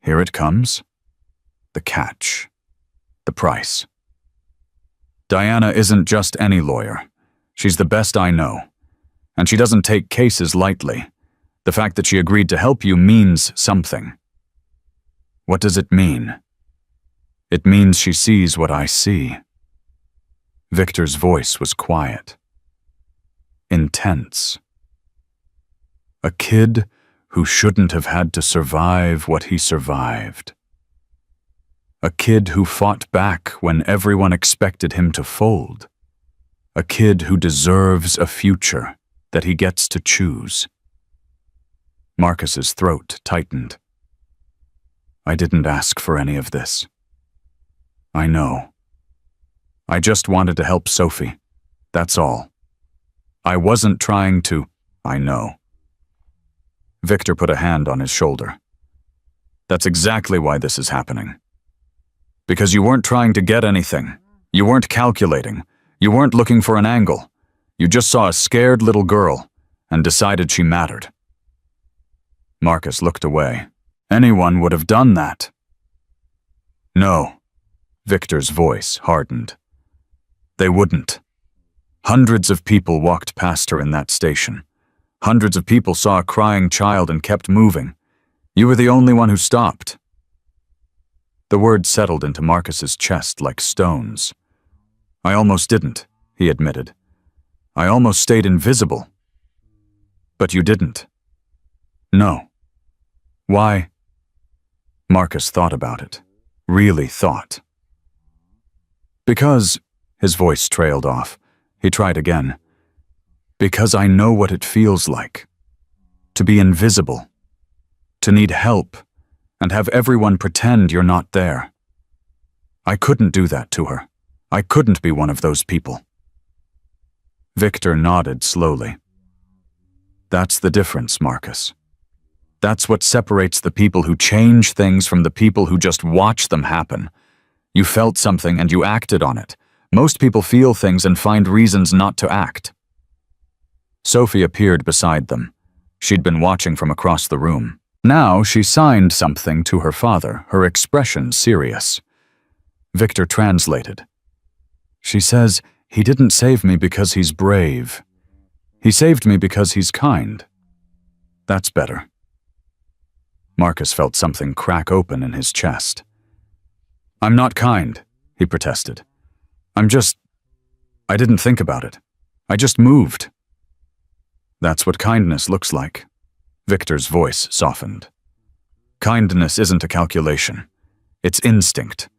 Here it comes. The catch. The price. Diana isn't just any lawyer. She's the best I know. And she doesn't take cases lightly. The fact that she agreed to help you means something. What does it mean? It means she sees what I see. Victor's voice was quiet. Intense. A kid who shouldn't have had to survive what he survived. A kid who fought back when everyone expected him to fold. A kid who deserves a future that he gets to choose. Marcus's throat tightened. I didn't ask for any of this. I know. I just wanted to help Sophie. That's all. I wasn't trying to. I know. Victor put a hand on his shoulder. That's exactly why this is happening. Because you weren't trying to get anything. You weren't calculating. You weren't looking for an angle. You just saw a scared little girl and decided she mattered. Marcus looked away. Anyone would have done that. No. Victor's voice hardened. They wouldn't. Hundreds of people walked past her in that station. Hundreds of people saw a crying child and kept moving. You were the only one who stopped. The words settled into Marcus's chest like stones. I almost didn't, he admitted. I almost stayed invisible. But you didn't. No. Why? Marcus thought about it. Really thought. Because, his voice trailed off. He tried again. Because I know what it feels like. To be invisible. To need help, and have everyone pretend you're not there. I couldn't do that to her. I couldn't be one of those people. Victor nodded slowly. That's the difference, Marcus. That's what separates the people who change things from the people who just watch them happen. You felt something and you acted on it. Most people feel things and find reasons not to act. Sophie appeared beside them. She'd been watching from across the room. Now she signed something to her father, her expression serious. Victor translated. She says, he didn't save me because he's brave. He saved me because he's kind. That's better. Marcus felt something crack open in his chest. I'm not kind, he protested. I didn't think about it. I just moved. That's what kindness looks like. Victor's voice softened. Kindness isn't a calculation. It's instinct.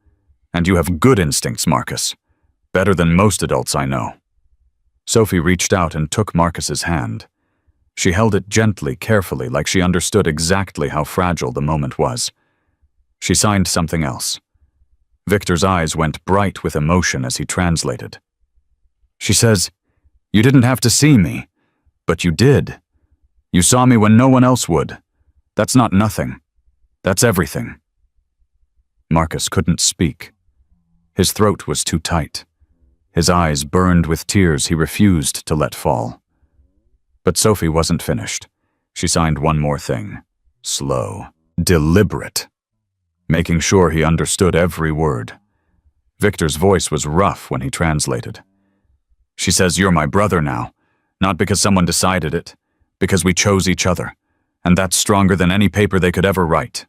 And you have good instincts, Marcus. Better than most adults I know. Sophie reached out and took Marcus's hand. She held it gently, carefully, like she understood exactly how fragile the moment was. She signed something else. Victor's eyes went bright with emotion as he translated. She says, you didn't have to see me, but you did. You saw me when no one else would. That's not nothing. That's everything. Marcus couldn't speak. His throat was too tight. His eyes burned with tears he refused to let fall. But Sophie wasn't finished. She signed one more thing. Slow. Deliberate. Making sure he understood every word. Victor's voice was rough when he translated. She says, you're my brother now. Not because someone decided it. Because we chose each other. And that's stronger than any paper they could ever write.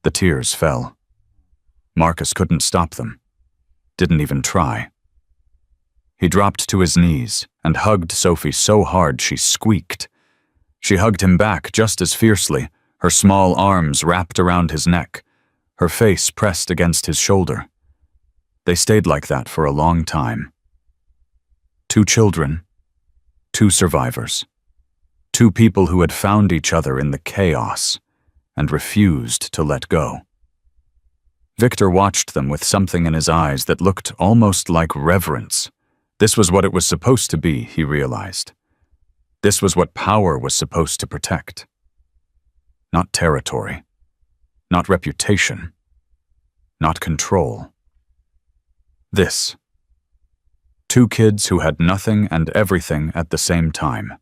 The tears fell. Marcus couldn't stop them. Didn't even try. He dropped to his knees and hugged Sophie so hard she squeaked. She hugged him back just as fiercely, her small arms wrapped around his neck, her face pressed against his shoulder. They stayed like that for a long time. 2 children, 2 survivors, 2 people who had found each other in the chaos and refused to let go. Victor watched them with something in his eyes that looked almost like reverence. This was what it was supposed to be, he realized. This was what power was supposed to protect. Not territory, not reputation, not control. This. 2 kids who had nothing and everything at the same time,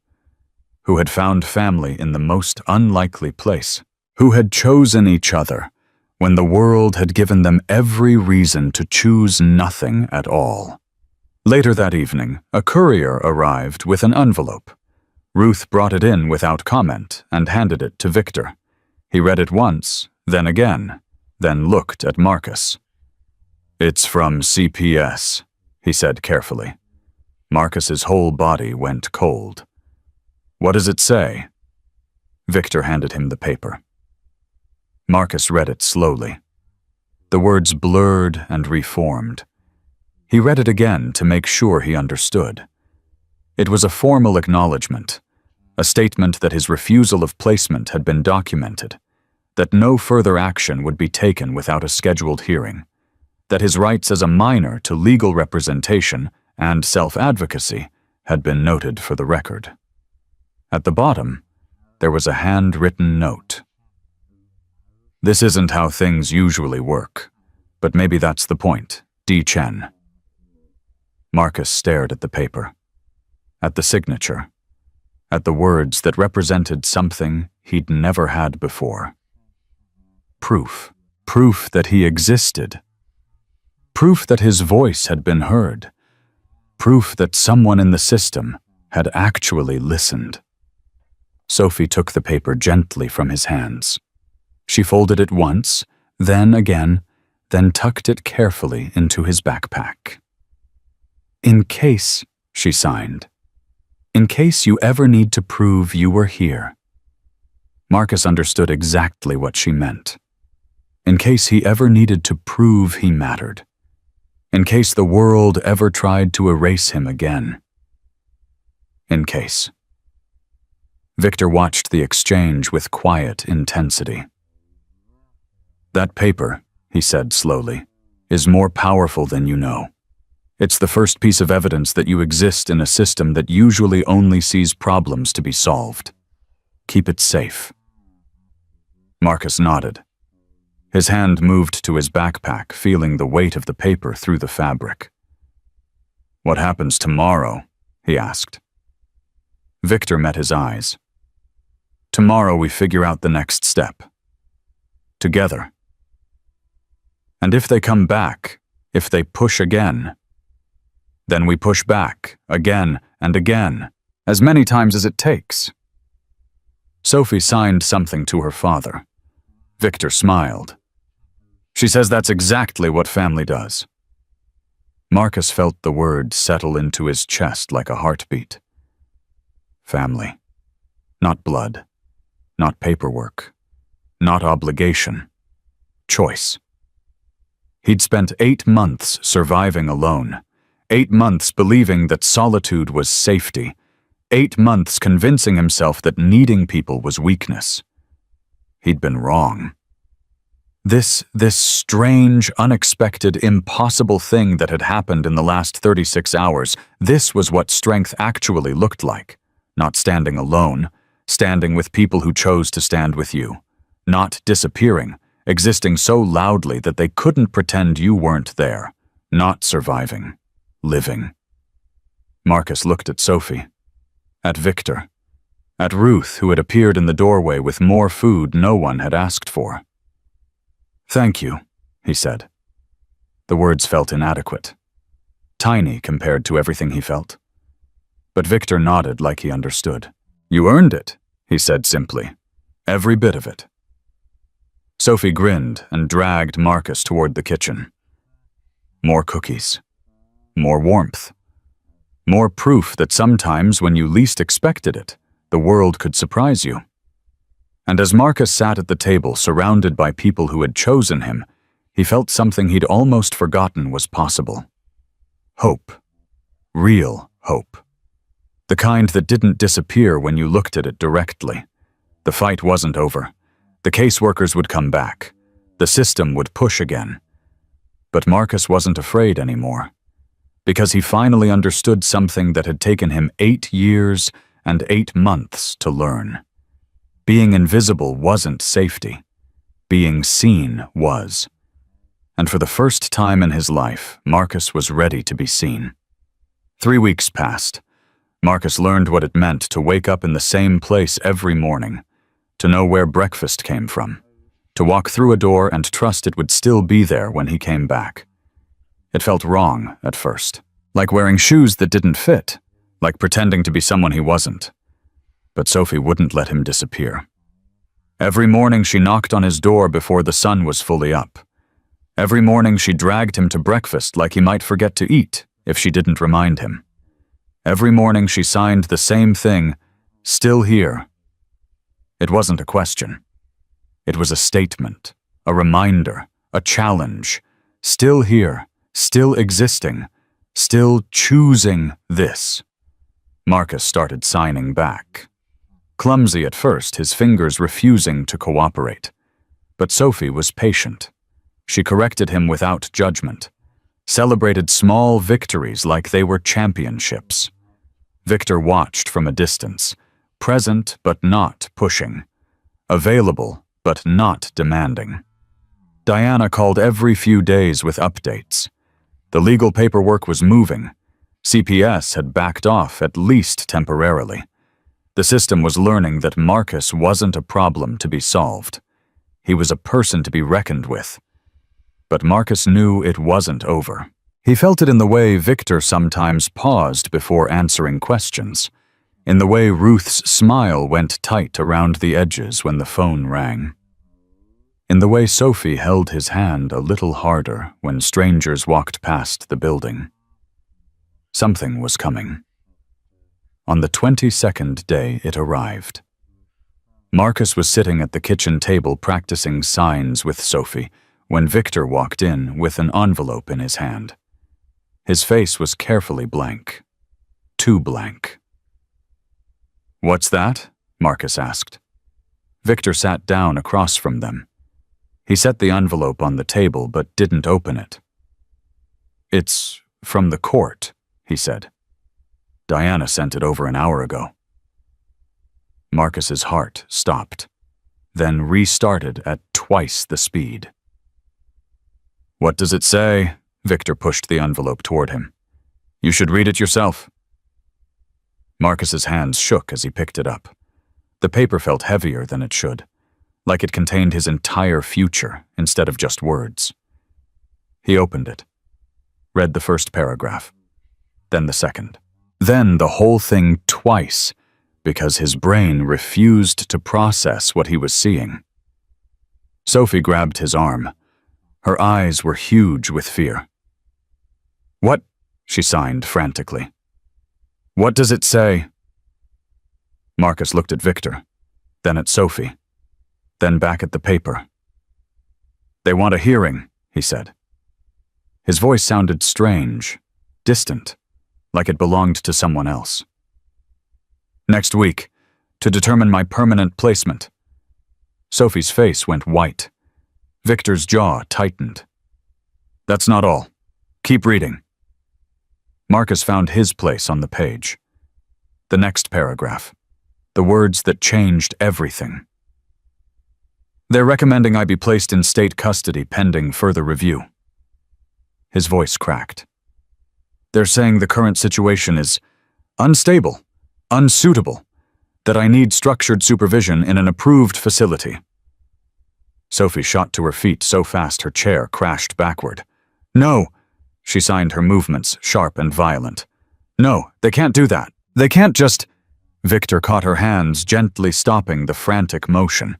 who had found family in the most unlikely place, who had chosen each other when the world had given them every reason to choose nothing at all. Later that evening, a courier arrived with an envelope. Ruth brought it in without comment and handed it to Victor. He read it once, then again, then looked at Marcus. "It's from CPS," he said carefully. Marcus's whole body went cold. "What does it say?" Victor handed him the paper. Marcus read it slowly. The words blurred and reformed. He read it again to make sure he understood. It was a formal acknowledgement, a statement that his refusal of placement had been documented, that no further action would be taken without a scheduled hearing, that his rights as a minor to legal representation and self-advocacy had been noted for the record. At the bottom, there was a handwritten note. "This isn't how things usually work, but maybe that's the point. D. Chen." Marcus stared at the paper, at the signature, at the words that represented something he'd never had before. Proof. Proof that he existed. Proof that his voice had been heard. Proof that someone in the system had actually listened. Sophie took the paper gently from his hands. She folded it once, then again, then tucked it carefully into his backpack. "In case," she signed, "in case you ever need to prove you were here." Marcus understood exactly what she meant. In case he ever needed to prove he mattered. In case the world ever tried to erase him again. In case. Victor watched the exchange with quiet intensity. "That paper," he said slowly, "is more powerful than you know. It's the first piece of evidence that you exist in a system that usually only sees problems to be solved. Keep it safe." Marcus nodded. His hand moved to his backpack, feeling the weight of the paper through the fabric. "What happens tomorrow?" he asked. Victor met his eyes. "Tomorrow we figure out the next step. Together. And if they come back, if they push again, then we push back, again and again, as many times as it takes." Sophie signed something to her father. Victor smiled. "She says that's exactly what family does." Marcus felt the word settle into his chest like a heartbeat. Family. Not blood. Not paperwork. Not obligation. Choice. He'd spent 8 months surviving alone. 8 months believing that solitude was safety. 8 months convincing himself that needing people was weakness. He'd been wrong. This strange, unexpected, impossible thing that had happened in the last 36 hours, this was what strength actually looked like. Not standing alone, standing with people who chose to stand with you. Not disappearing, existing so loudly that they couldn't pretend you weren't there. Not surviving. Living. Marcus looked at Sophie. At Victor. At Ruth, who had appeared in the doorway with more food no one had asked for. "Thank you," he said. The words felt inadequate. Tiny compared to everything he felt. But Victor nodded like he understood. "You earned it," he said simply. "Every bit of it." Sophie grinned and dragged Marcus toward the kitchen. More cookies. More warmth. More proof that sometimes when you least expected it, the world could surprise you. And as Marcus sat at the table surrounded by people who had chosen him, he felt something he'd almost forgotten was possible. Hope. Real hope. The kind that didn't disappear when you looked at it directly. The fight wasn't over. The caseworkers would come back. The system would push again. But Marcus wasn't afraid anymore. Because he finally understood something that had taken him 8 years and 8 months to learn. Being invisible wasn't safety. Being seen was. And for the first time in his life, Marcus was ready to be seen. 3 weeks passed. Marcus learned what it meant to wake up in the same place every morning. to know where breakfast came from, to walk through a door and trust it would still be there when he came back. It felt wrong at first, like wearing shoes that didn't fit, like pretending to be someone he wasn't. But Sophie wouldn't let him disappear. Every morning she knocked on his door before the sun was fully up. Every morning she dragged him to breakfast like he might forget to eat if she didn't remind him. Every morning she signed the same thing, "Still here." It wasn't a question. It was a statement, a reminder, a challenge. Still here, still existing, still choosing this. Marcus started signing back. Clumsy at first, his fingers refusing to cooperate. But Sophie was patient. She corrected him without judgment, celebrated small victories like they were championships. Victor watched from a distance, present but not pushing, available but not demanding. Diana called every few days with updates. The legal paperwork was moving. CPS had backed off, at least temporarily. The system was learning that Marcus wasn't a problem to be solved. He was a person to be reckoned with. But Marcus knew it wasn't over. He felt it in the way Victor sometimes paused before answering questions, in the way Ruth's smile went tight around the edges when the phone rang, in the way Sophie held his hand a little harder when strangers walked past the building. Something was coming. On the 22nd day, it arrived. Marcus was sitting at the kitchen table practicing signs with Sophie when Victor walked in with an envelope in his hand. His face was carefully blank. Too blank. "What's that?" Marcus asked. Victor sat down across from them. He set the envelope on the table but didn't open it. "It's from the court," he said. "Diana sent it over an hour ago." Marcus's heart stopped, then restarted at twice the speed. "What does it say?" Victor pushed the envelope toward him. "You should read it yourself." Marcus's hands shook as he picked it up. The paper felt heavier than it should, like it contained his entire future instead of just words. He opened it, read the first paragraph, then the second, then the whole thing twice, because his brain refused to process what he was seeing. Sophie grabbed his arm. Her eyes were huge with fear. "What?" she signed frantically. "What does it say?" Marcus looked at Victor, then at Sophie, then back at the paper. "They want a hearing," he said. His voice sounded strange, distant, like it belonged to someone else. "Next week, to determine my permanent placement." Sophie's face went white. Victor's jaw tightened. "That's not all. Keep reading." Marcus found his place on the page. The next paragraph. The words that changed everything. "They're recommending I be placed in state custody pending further review." His voice cracked. "They're saying the current situation is unstable, unsuitable, that I need structured supervision in an approved facility." Sophie shot to her feet so fast her chair crashed backward. "No!" She signed her movements, sharp and violent. "No, they can't do that. They can't just—" Victor caught her hands, gently stopping the frantic motion.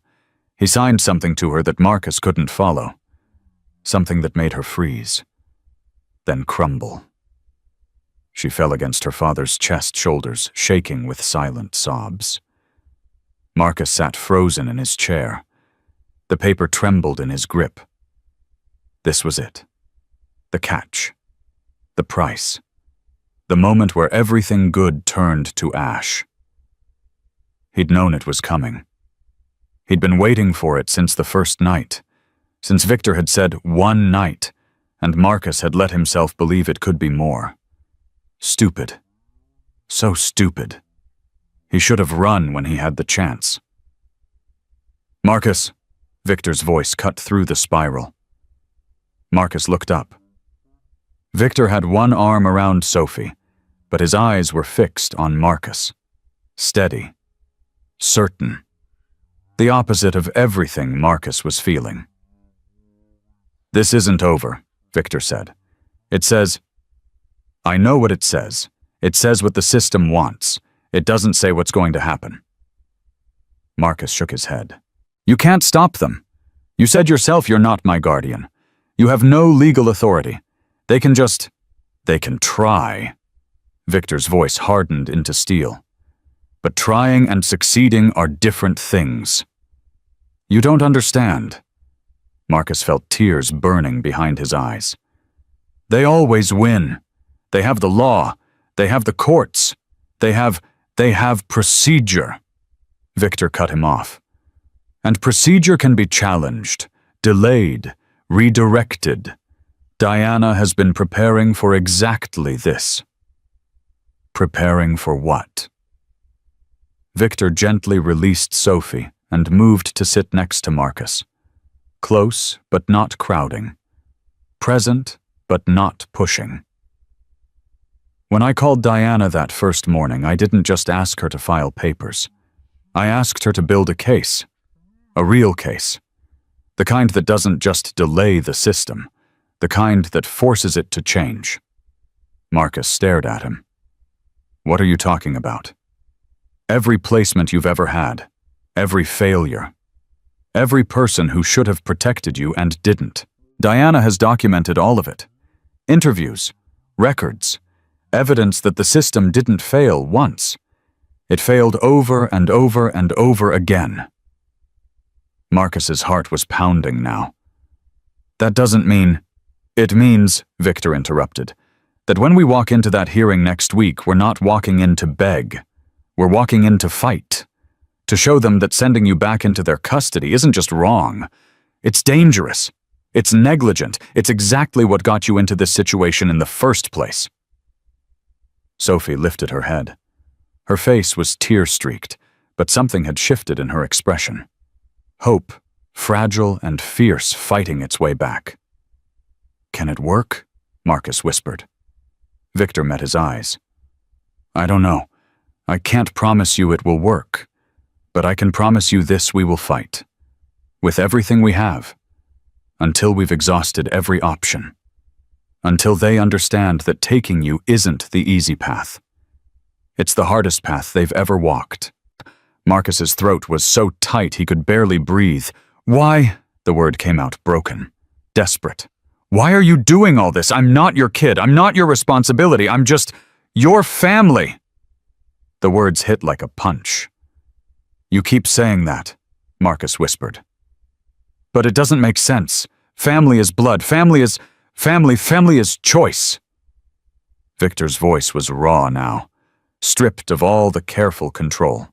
He signed something to her that Marcus couldn't follow. Something that made her freeze, then crumble. She fell against her father's chest, shoulders shaking with silent sobs. Marcus sat frozen in his chair. The paper trembled in his grip. This was it. The catch. The price. The moment where everything good turned to ash. He'd known it was coming. He'd been waiting for it since the first night, since Victor had said one night, and Marcus had let himself believe it could be more. Stupid. So stupid. He should have run when he had the chance. "Marcus," Victor's voice cut through the spiral. Marcus looked up. Victor had one arm around Sophie, but his eyes were fixed on Marcus. Steady. Certain. The opposite of everything Marcus was feeling. "This isn't over," Victor said. "It says—" "I know what it says. It says what the system wants. It doesn't say what's going to happen." Marcus shook his head. "You can't stop them. You said yourself you're not my guardian. You have no legal authority. They can try." Victor's voice hardened into steel. "But trying and succeeding are different things. You don't understand." Marcus felt tears burning behind his eyes. "They always win. They have the law. They have the courts. They have procedure." Victor cut him off. "And procedure can be challenged, delayed, redirected. Diana has been preparing for exactly this." "Preparing for what?" Victor gently released Sophie and moved to sit next to Marcus. Close, but not crowding. Present, but not pushing. "When I called Diana that first morning, I didn't just ask her to file papers. I asked her to build a case. A real case. The kind that doesn't just delay the system. The kind that forces it to change." Marcus stared at him. "What are you talking about?" "Every placement you've ever had. Every failure. Every person who should have protected you and didn't. Diana has documented all of it. Interviews, records, evidence that the system didn't fail once. It failed over and over and over again." Marcus's heart was pounding now. "That doesn't mean—" "It means," Victor interrupted, "that when we walk into that hearing next week, we're not walking in to beg. We're walking in to fight. To show them that sending you back into their custody isn't just wrong. It's dangerous. It's negligent. It's exactly what got you into this situation in the first place." Sophie lifted her head. Her face was tear-streaked, but something had shifted in her expression. Hope, fragile and fierce, fighting its way back. "Can it work?" Marcus whispered. Victor met his eyes. "I don't know. I can't promise you it will work. But I can promise you this: we will fight. With everything we have. Until we've exhausted every option. Until they understand that taking you isn't the easy path. It's the hardest path they've ever walked." Marcus's throat was so tight he could barely breathe. "Why?" The word came out broken, desperate. "Why are you doing all this? I'm not your kid. I'm not your responsibility. I'm just your family." The words hit like a punch. "You keep saying that," Marcus whispered. "But it doesn't make sense. Family is blood. Family is choice." Victor's voice was raw now, stripped of all the careful control.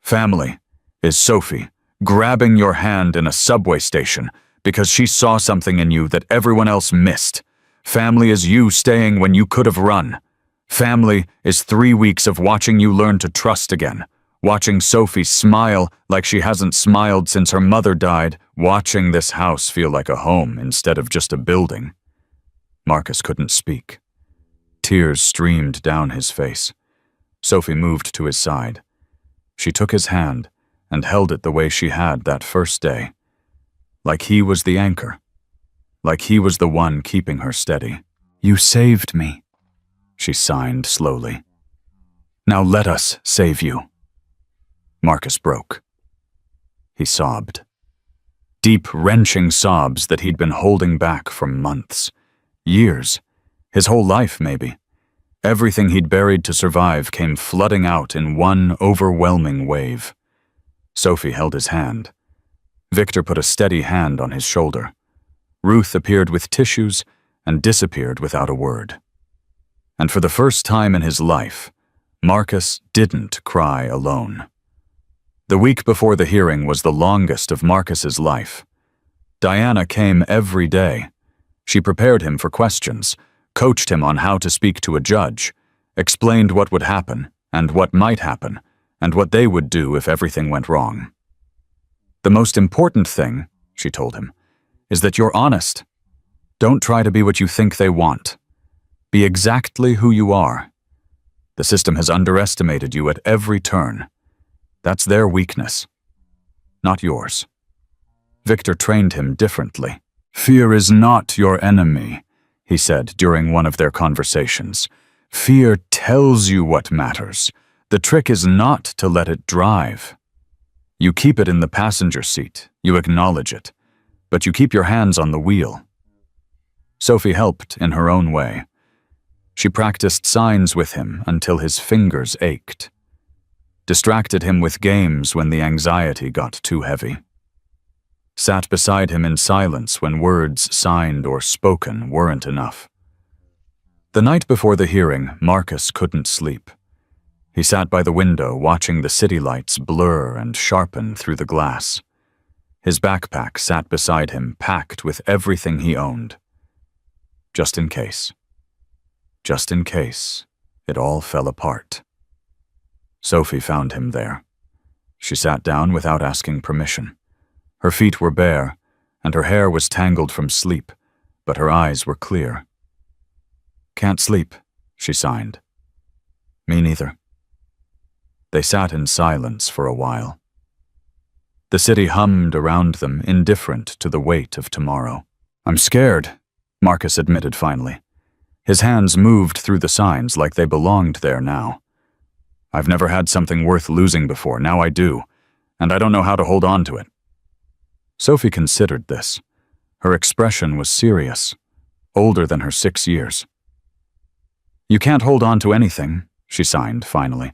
"Family is Sophie grabbing your hand in a subway station because she saw something in you that everyone else missed. Family is you staying when you could have run. Family is 3 weeks of watching you learn to trust again. Watching Sophie smile like she hasn't smiled since her mother died, watching this house feel like a home instead of just a building." Marcus couldn't speak. Tears streamed down his face. Sophie moved to his side. She took his hand and held it the way she had that first day. Like he was the anchor. Like he was the one keeping her steady. "You saved me," she signed slowly. "Now let us save you." Marcus broke. He sobbed. Deep, wrenching sobs that he'd been holding back for months. Years. His whole life, maybe. Everything he'd buried to survive came flooding out in one overwhelming wave. Sophie held his hand. Victor put a steady hand on his shoulder. Ruth appeared with tissues and disappeared without a word. And for the first time in his life, Marcus didn't cry alone. The week before the hearing was the longest of Marcus's life. Diana came every day. She prepared him for questions, coached him on how to speak to a judge, explained what would happen and what might happen, and what they would do if everything went wrong. "The most important thing," she told him, "is that you're honest. Don't try to be what you think they want. Be exactly who you are. The system has underestimated you at every turn. That's their weakness. not yours. Victor trained him differently. Fear is not your enemy, he said during one of their conversations. Fear tells you what matters. The trick is not to let it drive. You keep it in the passenger seat, you acknowledge it, but you keep your hands on the wheel. Sophie helped in her own way. She practiced signs with him until his fingers ached. Distracted him with games when the anxiety got too heavy. Sat beside him in silence when words signed or spoken weren't enough. The night before the hearing, Marcus couldn't sleep. He sat by the window watching the city lights blur and sharpen through the glass. His backpack sat beside him, packed with everything he owned. Just in case. Just in case it all fell apart. Sophie found him there. She sat down without asking permission. Her feet were bare, and her hair was tangled from sleep, but her eyes were clear. "Can't sleep," she signed. "Me neither." They sat in silence for a while. The city hummed around them, indifferent to the weight of tomorrow. "I'm scared," Marcus admitted finally. His hands moved through the signs like they belonged there now. "I've never had something worth losing before, now I do, and I don't know how to hold on to it." Sophie considered this. Her expression was serious, older than her 6 years. "You can't hold on to anything," she signed finally.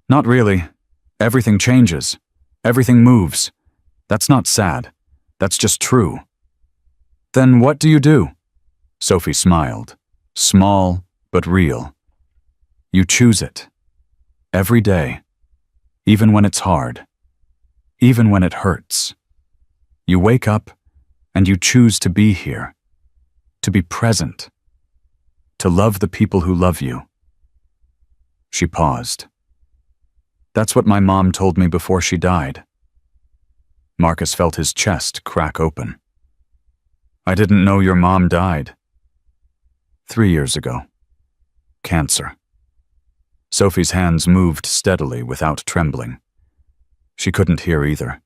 "Not really. Everything changes. Everything moves. That's not sad. That's just true." "Then what do you do?" Sophie smiled, small but real. "You choose it. Every day. Even when it's hard. Even when it hurts. You wake up and you choose to be here. To be present. To love the people who love you." She paused. "That's what my mom told me before she died." Marcus felt his chest crack open. "I didn't know your mom died." 3 years ago. Cancer. Sophie's hands moved steadily without trembling. She couldn't hear either.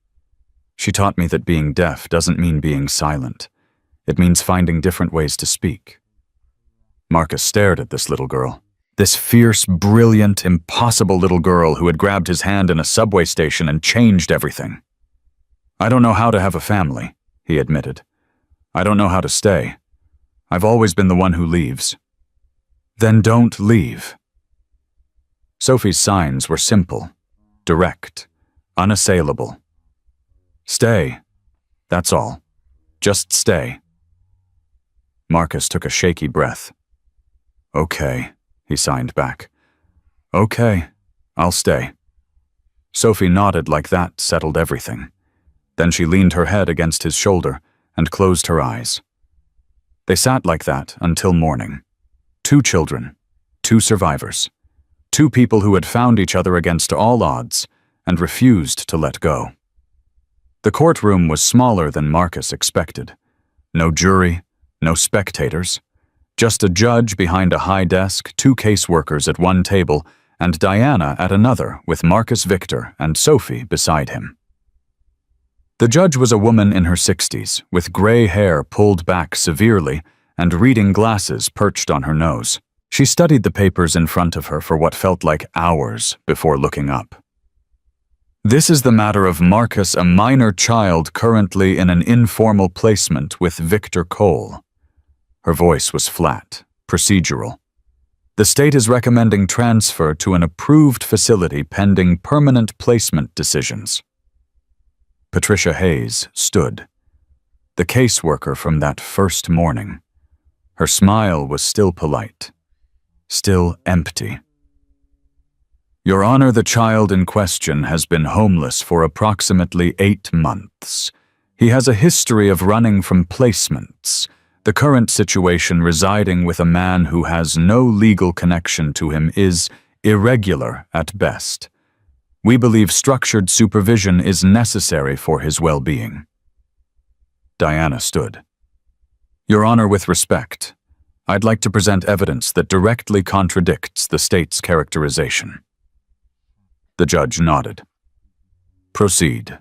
She taught me that being deaf doesn't mean being silent. It means finding different ways to speak. Marcus stared at this little girl. This fierce, brilliant, impossible little girl who had grabbed his hand in a subway station and changed everything. "I don't know how to have a family," he admitted. "I don't know how to stay. I've always been the one who leaves." "Then don't leave." Sophie's signs were simple, direct, unassailable. "Stay. That's all. Just stay." Marcus took a shaky breath. "Okay," he signed back. "Okay, I'll stay." Sophie nodded like that settled everything. Then she leaned her head against his shoulder and closed her eyes. They sat like that until morning. 2 children, 2 survivors, 2 people who had found each other against all odds and refused to let go. The courtroom was smaller than Marcus expected. No jury, no spectators. Just a judge behind a high desk, 2 caseworkers at one table, and Diana at another with Marcus Victor and Sophie beside him. The judge was a woman in her 60s, with gray hair pulled back severely and reading glasses perched on her nose. She studied the papers in front of her for what felt like hours before looking up. "This is the matter of Marcus, a minor child currently in an informal placement with Victor Cole." Her voice was flat, procedural. "The state is recommending transfer to an approved facility pending permanent placement decisions." Patricia Hayes stood, the caseworker from that first morning. Her smile was still polite, still empty. "Your Honor, the child in question has been homeless for approximately 8 months. He has a history of running from placements, the current situation residing with a man who has no legal connection to him is irregular at best. We believe structured supervision is necessary for his well-being." Diana stood. "Your Honor, with respect, I'd like to present evidence that directly contradicts the state's characterization." The judge nodded. "Proceed."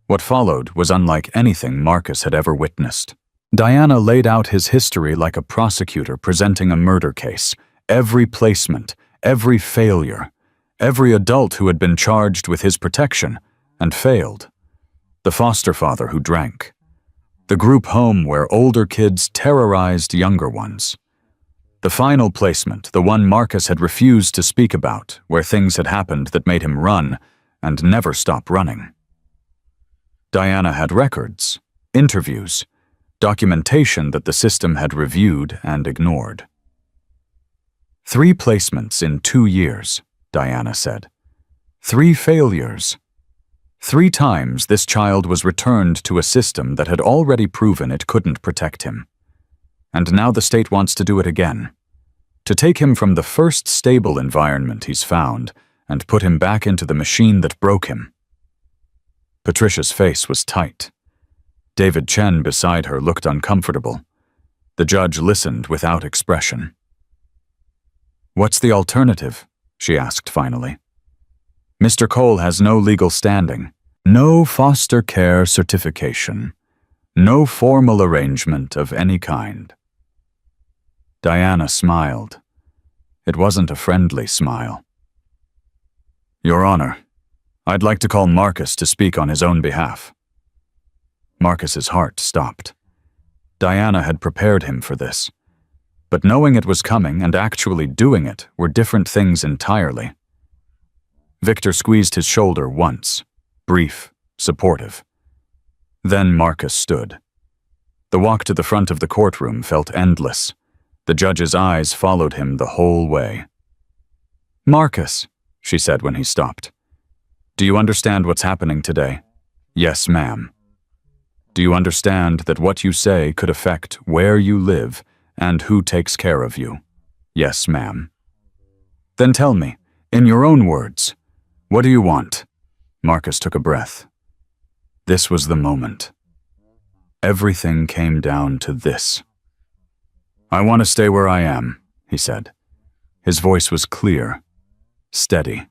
What followed was unlike anything Marcus had ever witnessed. Diana laid out his history like a prosecutor presenting a murder case. Every placement, every failure, every adult who had been charged with his protection and failed. The foster father who drank. The group home where older kids terrorized younger ones. The final placement, the one Marcus had refused to speak about, where things had happened that made him run and never stop running. Diana had records, interviews, documentation that the system had reviewed and ignored. 3 placements in 2 years, Diana said. 3 failures. 3 times this child was returned to a system that had already proven it couldn't protect him. And now the state wants to do it again. To take him from the first stable environment he's found and put him back into the machine that broke him. Patricia's face was tight. David Chen beside her looked uncomfortable. The judge listened without expression. "What's the alternative?" she asked finally. "Mr. Cole has no legal standing, no foster care certification, no formal arrangement of any kind." Diana smiled. It wasn't a friendly smile. "Your Honor, I'd like to call Marcus to speak on his own behalf." Marcus's heart stopped. Diana had prepared him for this. But knowing it was coming and actually doing it were different things entirely. Victor squeezed his shoulder once, brief, supportive. Then Marcus stood. The walk to the front of the courtroom felt endless. The judge's eyes followed him the whole way. "Marcus," she said when he stopped. "Do you understand what's happening today?" "Yes, ma'am." "Do you understand that what you say could affect where you live and who takes care of you?" "Yes, ma'am." "Then tell me, in your own words, what do you want?" Marcus took a breath. This was the moment. Everything came down to this. "I want to stay where I am," he said. His voice was clear, steady.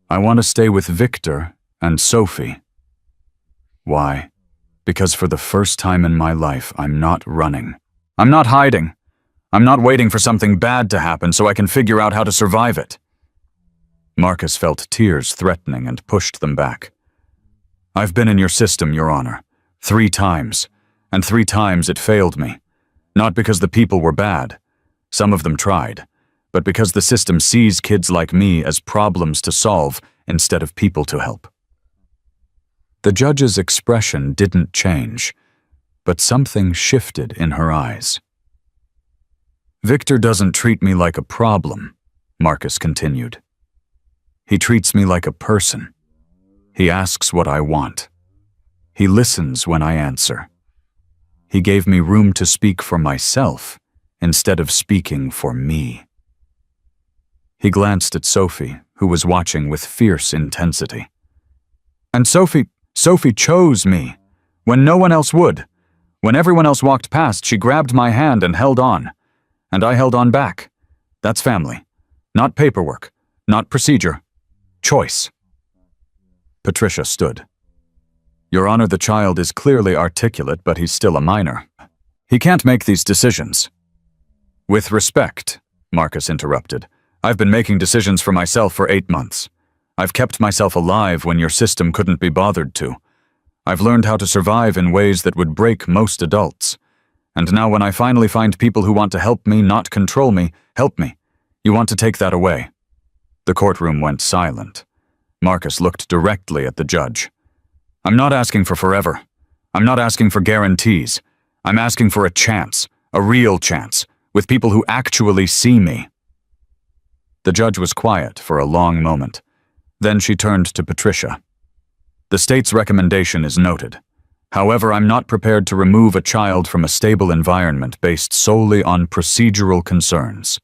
"I want to stay with Victor and Sophie." "Why?" "Because for the first time in my life, I'm not running. I'm not hiding. I'm not waiting for something bad to happen so I can figure out how to survive it." Marcus felt tears threatening and pushed them back. "I've been in your system, Your Honor, 3 times, and 3 times it failed me. Not because the people were bad. Some of them tried. But because the system sees kids like me as problems to solve instead of people to help." The judge's expression didn't change, but something shifted in her eyes. "Victor doesn't treat me like a problem," Marcus continued. "He treats me like a person. He asks what I want. He listens when I answer. He gave me room to speak for myself instead of speaking for me." He glanced at Sophie, who was watching with fierce intensity. "And Sophie chose me, when no one else would. When everyone else walked past, she grabbed my hand and held on. And I held on back. That's family. Not paperwork. Not procedure. Choice." Patricia stood. "Your Honor, the child is clearly articulate, but he's still a minor. He can't make these decisions." "With respect," Marcus interrupted, "I've been making decisions for myself for 8 months. I've kept myself alive when your system couldn't be bothered to. I've learned how to survive in ways that would break most adults. And now when I finally find people who want to help me, not control me, help me, you want to take that away." The courtroom went silent. Marcus looked directly at the judge. "I'm not asking for forever. I'm not asking for guarantees. I'm asking for a chance, a real chance, with people who actually see me." The judge was quiet for a long moment. Then she turned to Patricia. "The state's recommendation is noted. However, I'm not prepared to remove a child from a stable environment based solely on procedural concerns."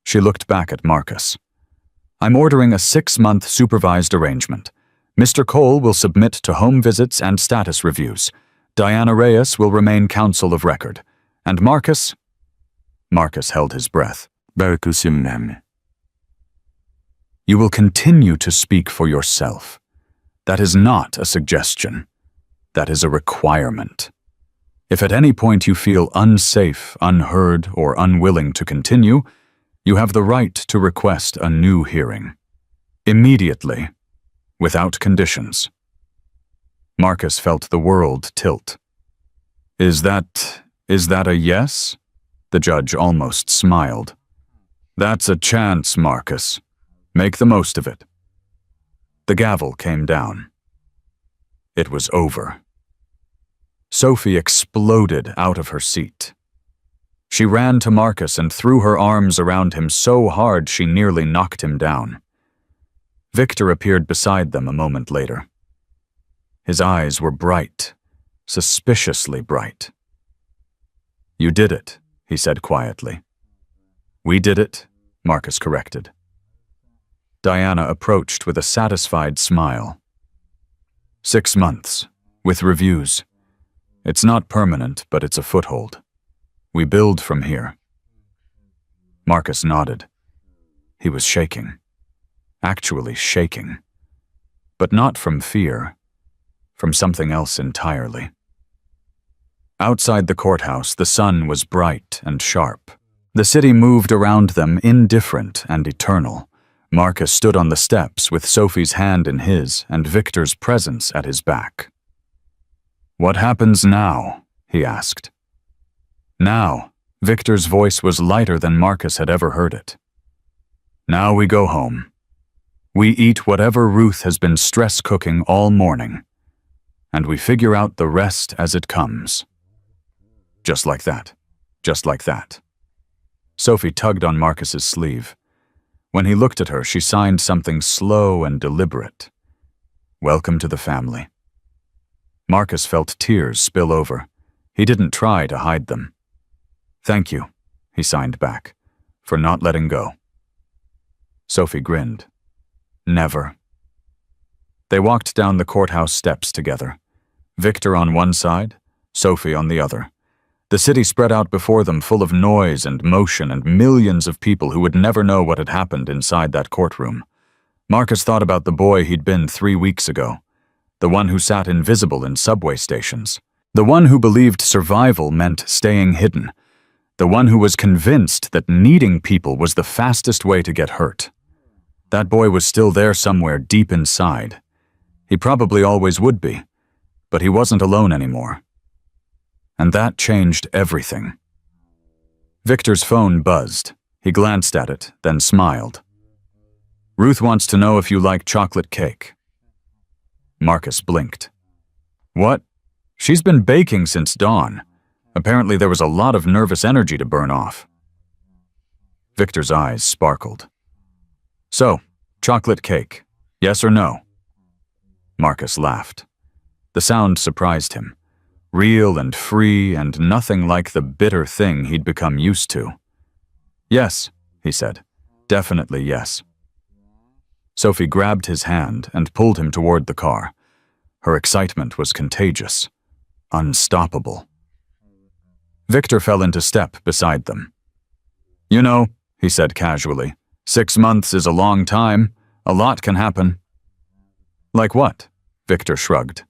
She looked back at Marcus. "I'm ordering a 6-month supervised arrangement. Mr. Cole will submit to home visits and status reviews. Diana Reyes will remain counsel of record. And Marcus..." Marcus held his breath. "You will continue to speak for yourself. That is not a suggestion. That is a requirement. If at any point you feel unsafe, unheard, or unwilling to continue, you have the right to request a new hearing. Immediately, without conditions. Marcus felt the world tilt. Is that a yes? The judge almost smiled. That's a chance, Marcus. Make the most of it. The gavel came down. It was over. Sophie exploded out of her seat. She ran to Marcus and threw her arms around him so hard she nearly knocked him down. Victor appeared beside them a moment later. His eyes were bright, suspiciously bright. You did it, he said quietly. We did it, Marcus corrected. Diana approached with a satisfied smile. 6 months, with reviews. It's not permanent, but it's a foothold. We build from here. Marcus nodded. He was shaking. Actually shaking. But not from fear. From something else entirely. Outside the courthouse, the sun was bright and sharp. The city moved around them, indifferent and eternal. Marcus stood on the steps with Sophie's hand in his and Victor's presence at his back. What happens now? He asked. Now, Victor's voice was lighter than Marcus had ever heard it. Now we go home. We eat whatever Ruth has been stress cooking all morning, and we figure out the rest as it comes. Just like that. Just like that. Sophie tugged on Marcus's sleeve. When he looked at her, she signed something slow and deliberate. Welcome to the family. Marcus felt tears spill over. He didn't try to hide them. Thank you, he signed back, for not letting go. Sophie grinned. Never. They walked down the courthouse steps together. Victor on one side, Sophie on the other. The city spread out before them, full of noise and motion and millions of people who would never know what had happened inside that courtroom. Marcus thought about the boy he'd been 3 weeks ago, the one who sat invisible in subway stations, the one who believed survival meant staying hidden, the one who was convinced that needing people was the fastest way to get hurt. That boy was still there somewhere deep inside. He probably always would be, but he wasn't alone anymore. And that changed everything. Victor's phone buzzed. He glanced at it, then smiled. Ruth wants to know if you like chocolate cake. Marcus blinked. What? She's been baking since dawn. Apparently there was a lot of nervous energy to burn off. Victor's eyes sparkled. So, chocolate cake, yes or no? Marcus laughed. The sound surprised him. Real and free and nothing like the bitter thing he'd become used to. Yes, he said. Definitely yes. Sophie grabbed his hand and pulled him toward the car. Her excitement was contagious, unstoppable. Victor fell into step beside them. You know, he said casually, 6 months is a long time. A lot can happen. Like what? Victor shrugged.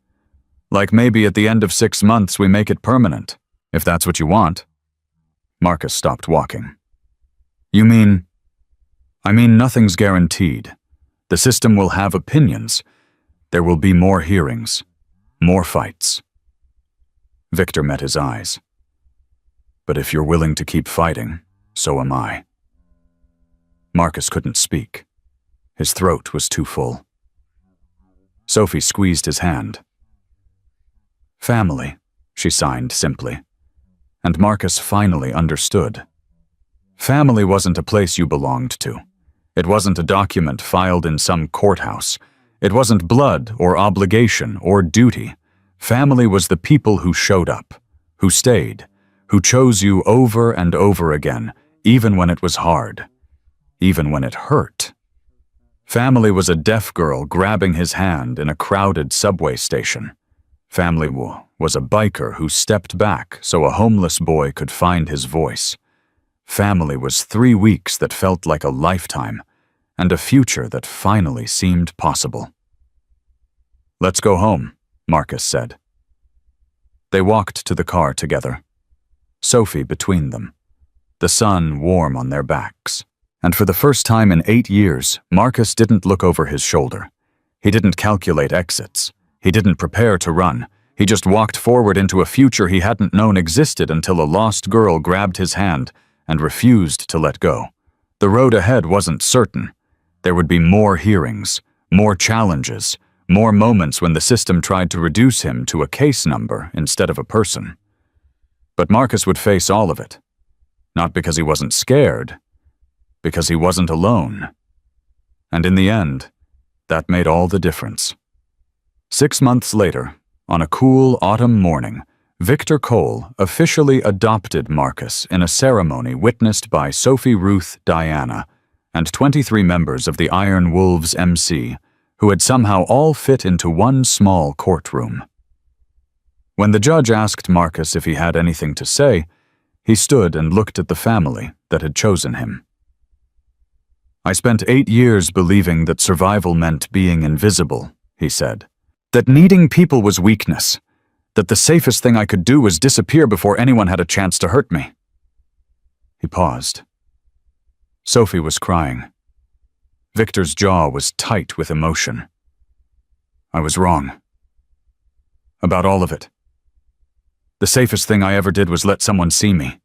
Like maybe at the end of 6 months we make it permanent, if that's what you want. Marcus stopped walking. You mean? I mean nothing's guaranteed. The system will have opinions. There will be more hearings, more fights. Victor met his eyes. But if you're willing to keep fighting, so am I. Marcus couldn't speak. His throat was too full. Sophie squeezed his hand. Family, she signed simply. And Marcus finally understood. Family wasn't a place you belonged to. It wasn't a document filed in some courthouse. It wasn't blood or obligation or duty. Family was the people who showed up, who stayed, who chose you over and over again, even when it was hard, even when it hurt. Family was a deaf girl grabbing his hand in a crowded subway station. Family was a biker who stepped back so a homeless boy could find his voice. Family was 3 weeks that felt like a lifetime, and a future that finally seemed possible. "Let's go home," Marcus said. They walked to the car together, Sophie between them, the sun warm on their backs. And for the first time in 8 years, Marcus didn't look over his shoulder. He didn't calculate exits. He didn't prepare to run. He just walked forward into a future he hadn't known existed until a lost girl grabbed his hand and refused to let go. The road ahead wasn't certain. There would be more hearings, more challenges, more moments when the system tried to reduce him to a case number instead of a person. But Marcus would face all of it. Not because he wasn't scared, because he wasn't alone. And in the end, that made all the difference. 6 months later, on a cool autumn morning, Victor Cole officially adopted Marcus in a ceremony witnessed by Sophie Ruth Diana and 23 members of the Iron Wolves MC, who had somehow all fit into one small courtroom. When the judge asked Marcus if he had anything to say, he stood and looked at the family that had chosen him. "I spent 8 years believing that survival meant being invisible," he said. "That needing people was weakness. That the safest thing I could do was disappear before anyone had a chance to hurt me." He paused. Sophie was crying. Victor's jaw was tight with emotion. "I was wrong. About all of it. The safest thing I ever did was let someone see me.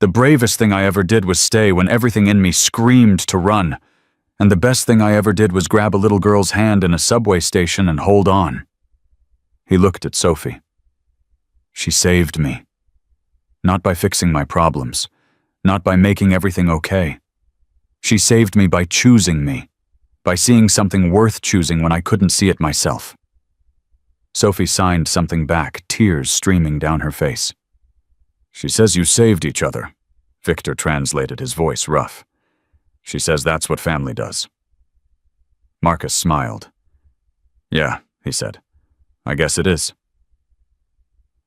The bravest thing I ever did was stay when everything in me screamed to run. And the best thing I ever did was grab a little girl's hand in a subway station and hold on." He looked at Sophie. "She saved me. Not by fixing my problems. Not by making everything okay. She saved me by choosing me. By seeing something worth choosing when I couldn't see it myself." Sophie signed something back, tears streaming down her face. "She says you saved each other," Victor translated, his voice rough. "She says that's what family does." Marcus smiled. "Yeah," he said. "I guess it is."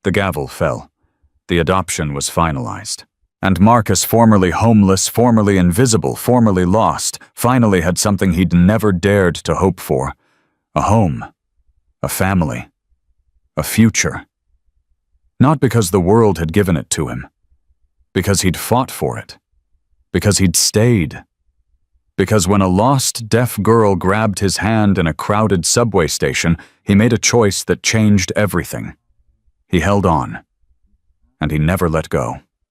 The gavel fell. The adoption was finalized. And Marcus, formerly homeless, formerly invisible, formerly lost, finally had something he'd never dared to hope for. A home. A family. A future. Not because the world had given it to him. Because he'd fought for it. Because he'd stayed. Because when a lost deaf girl grabbed his hand in a crowded subway station, he made a choice that changed everything. He held on. And he never let go.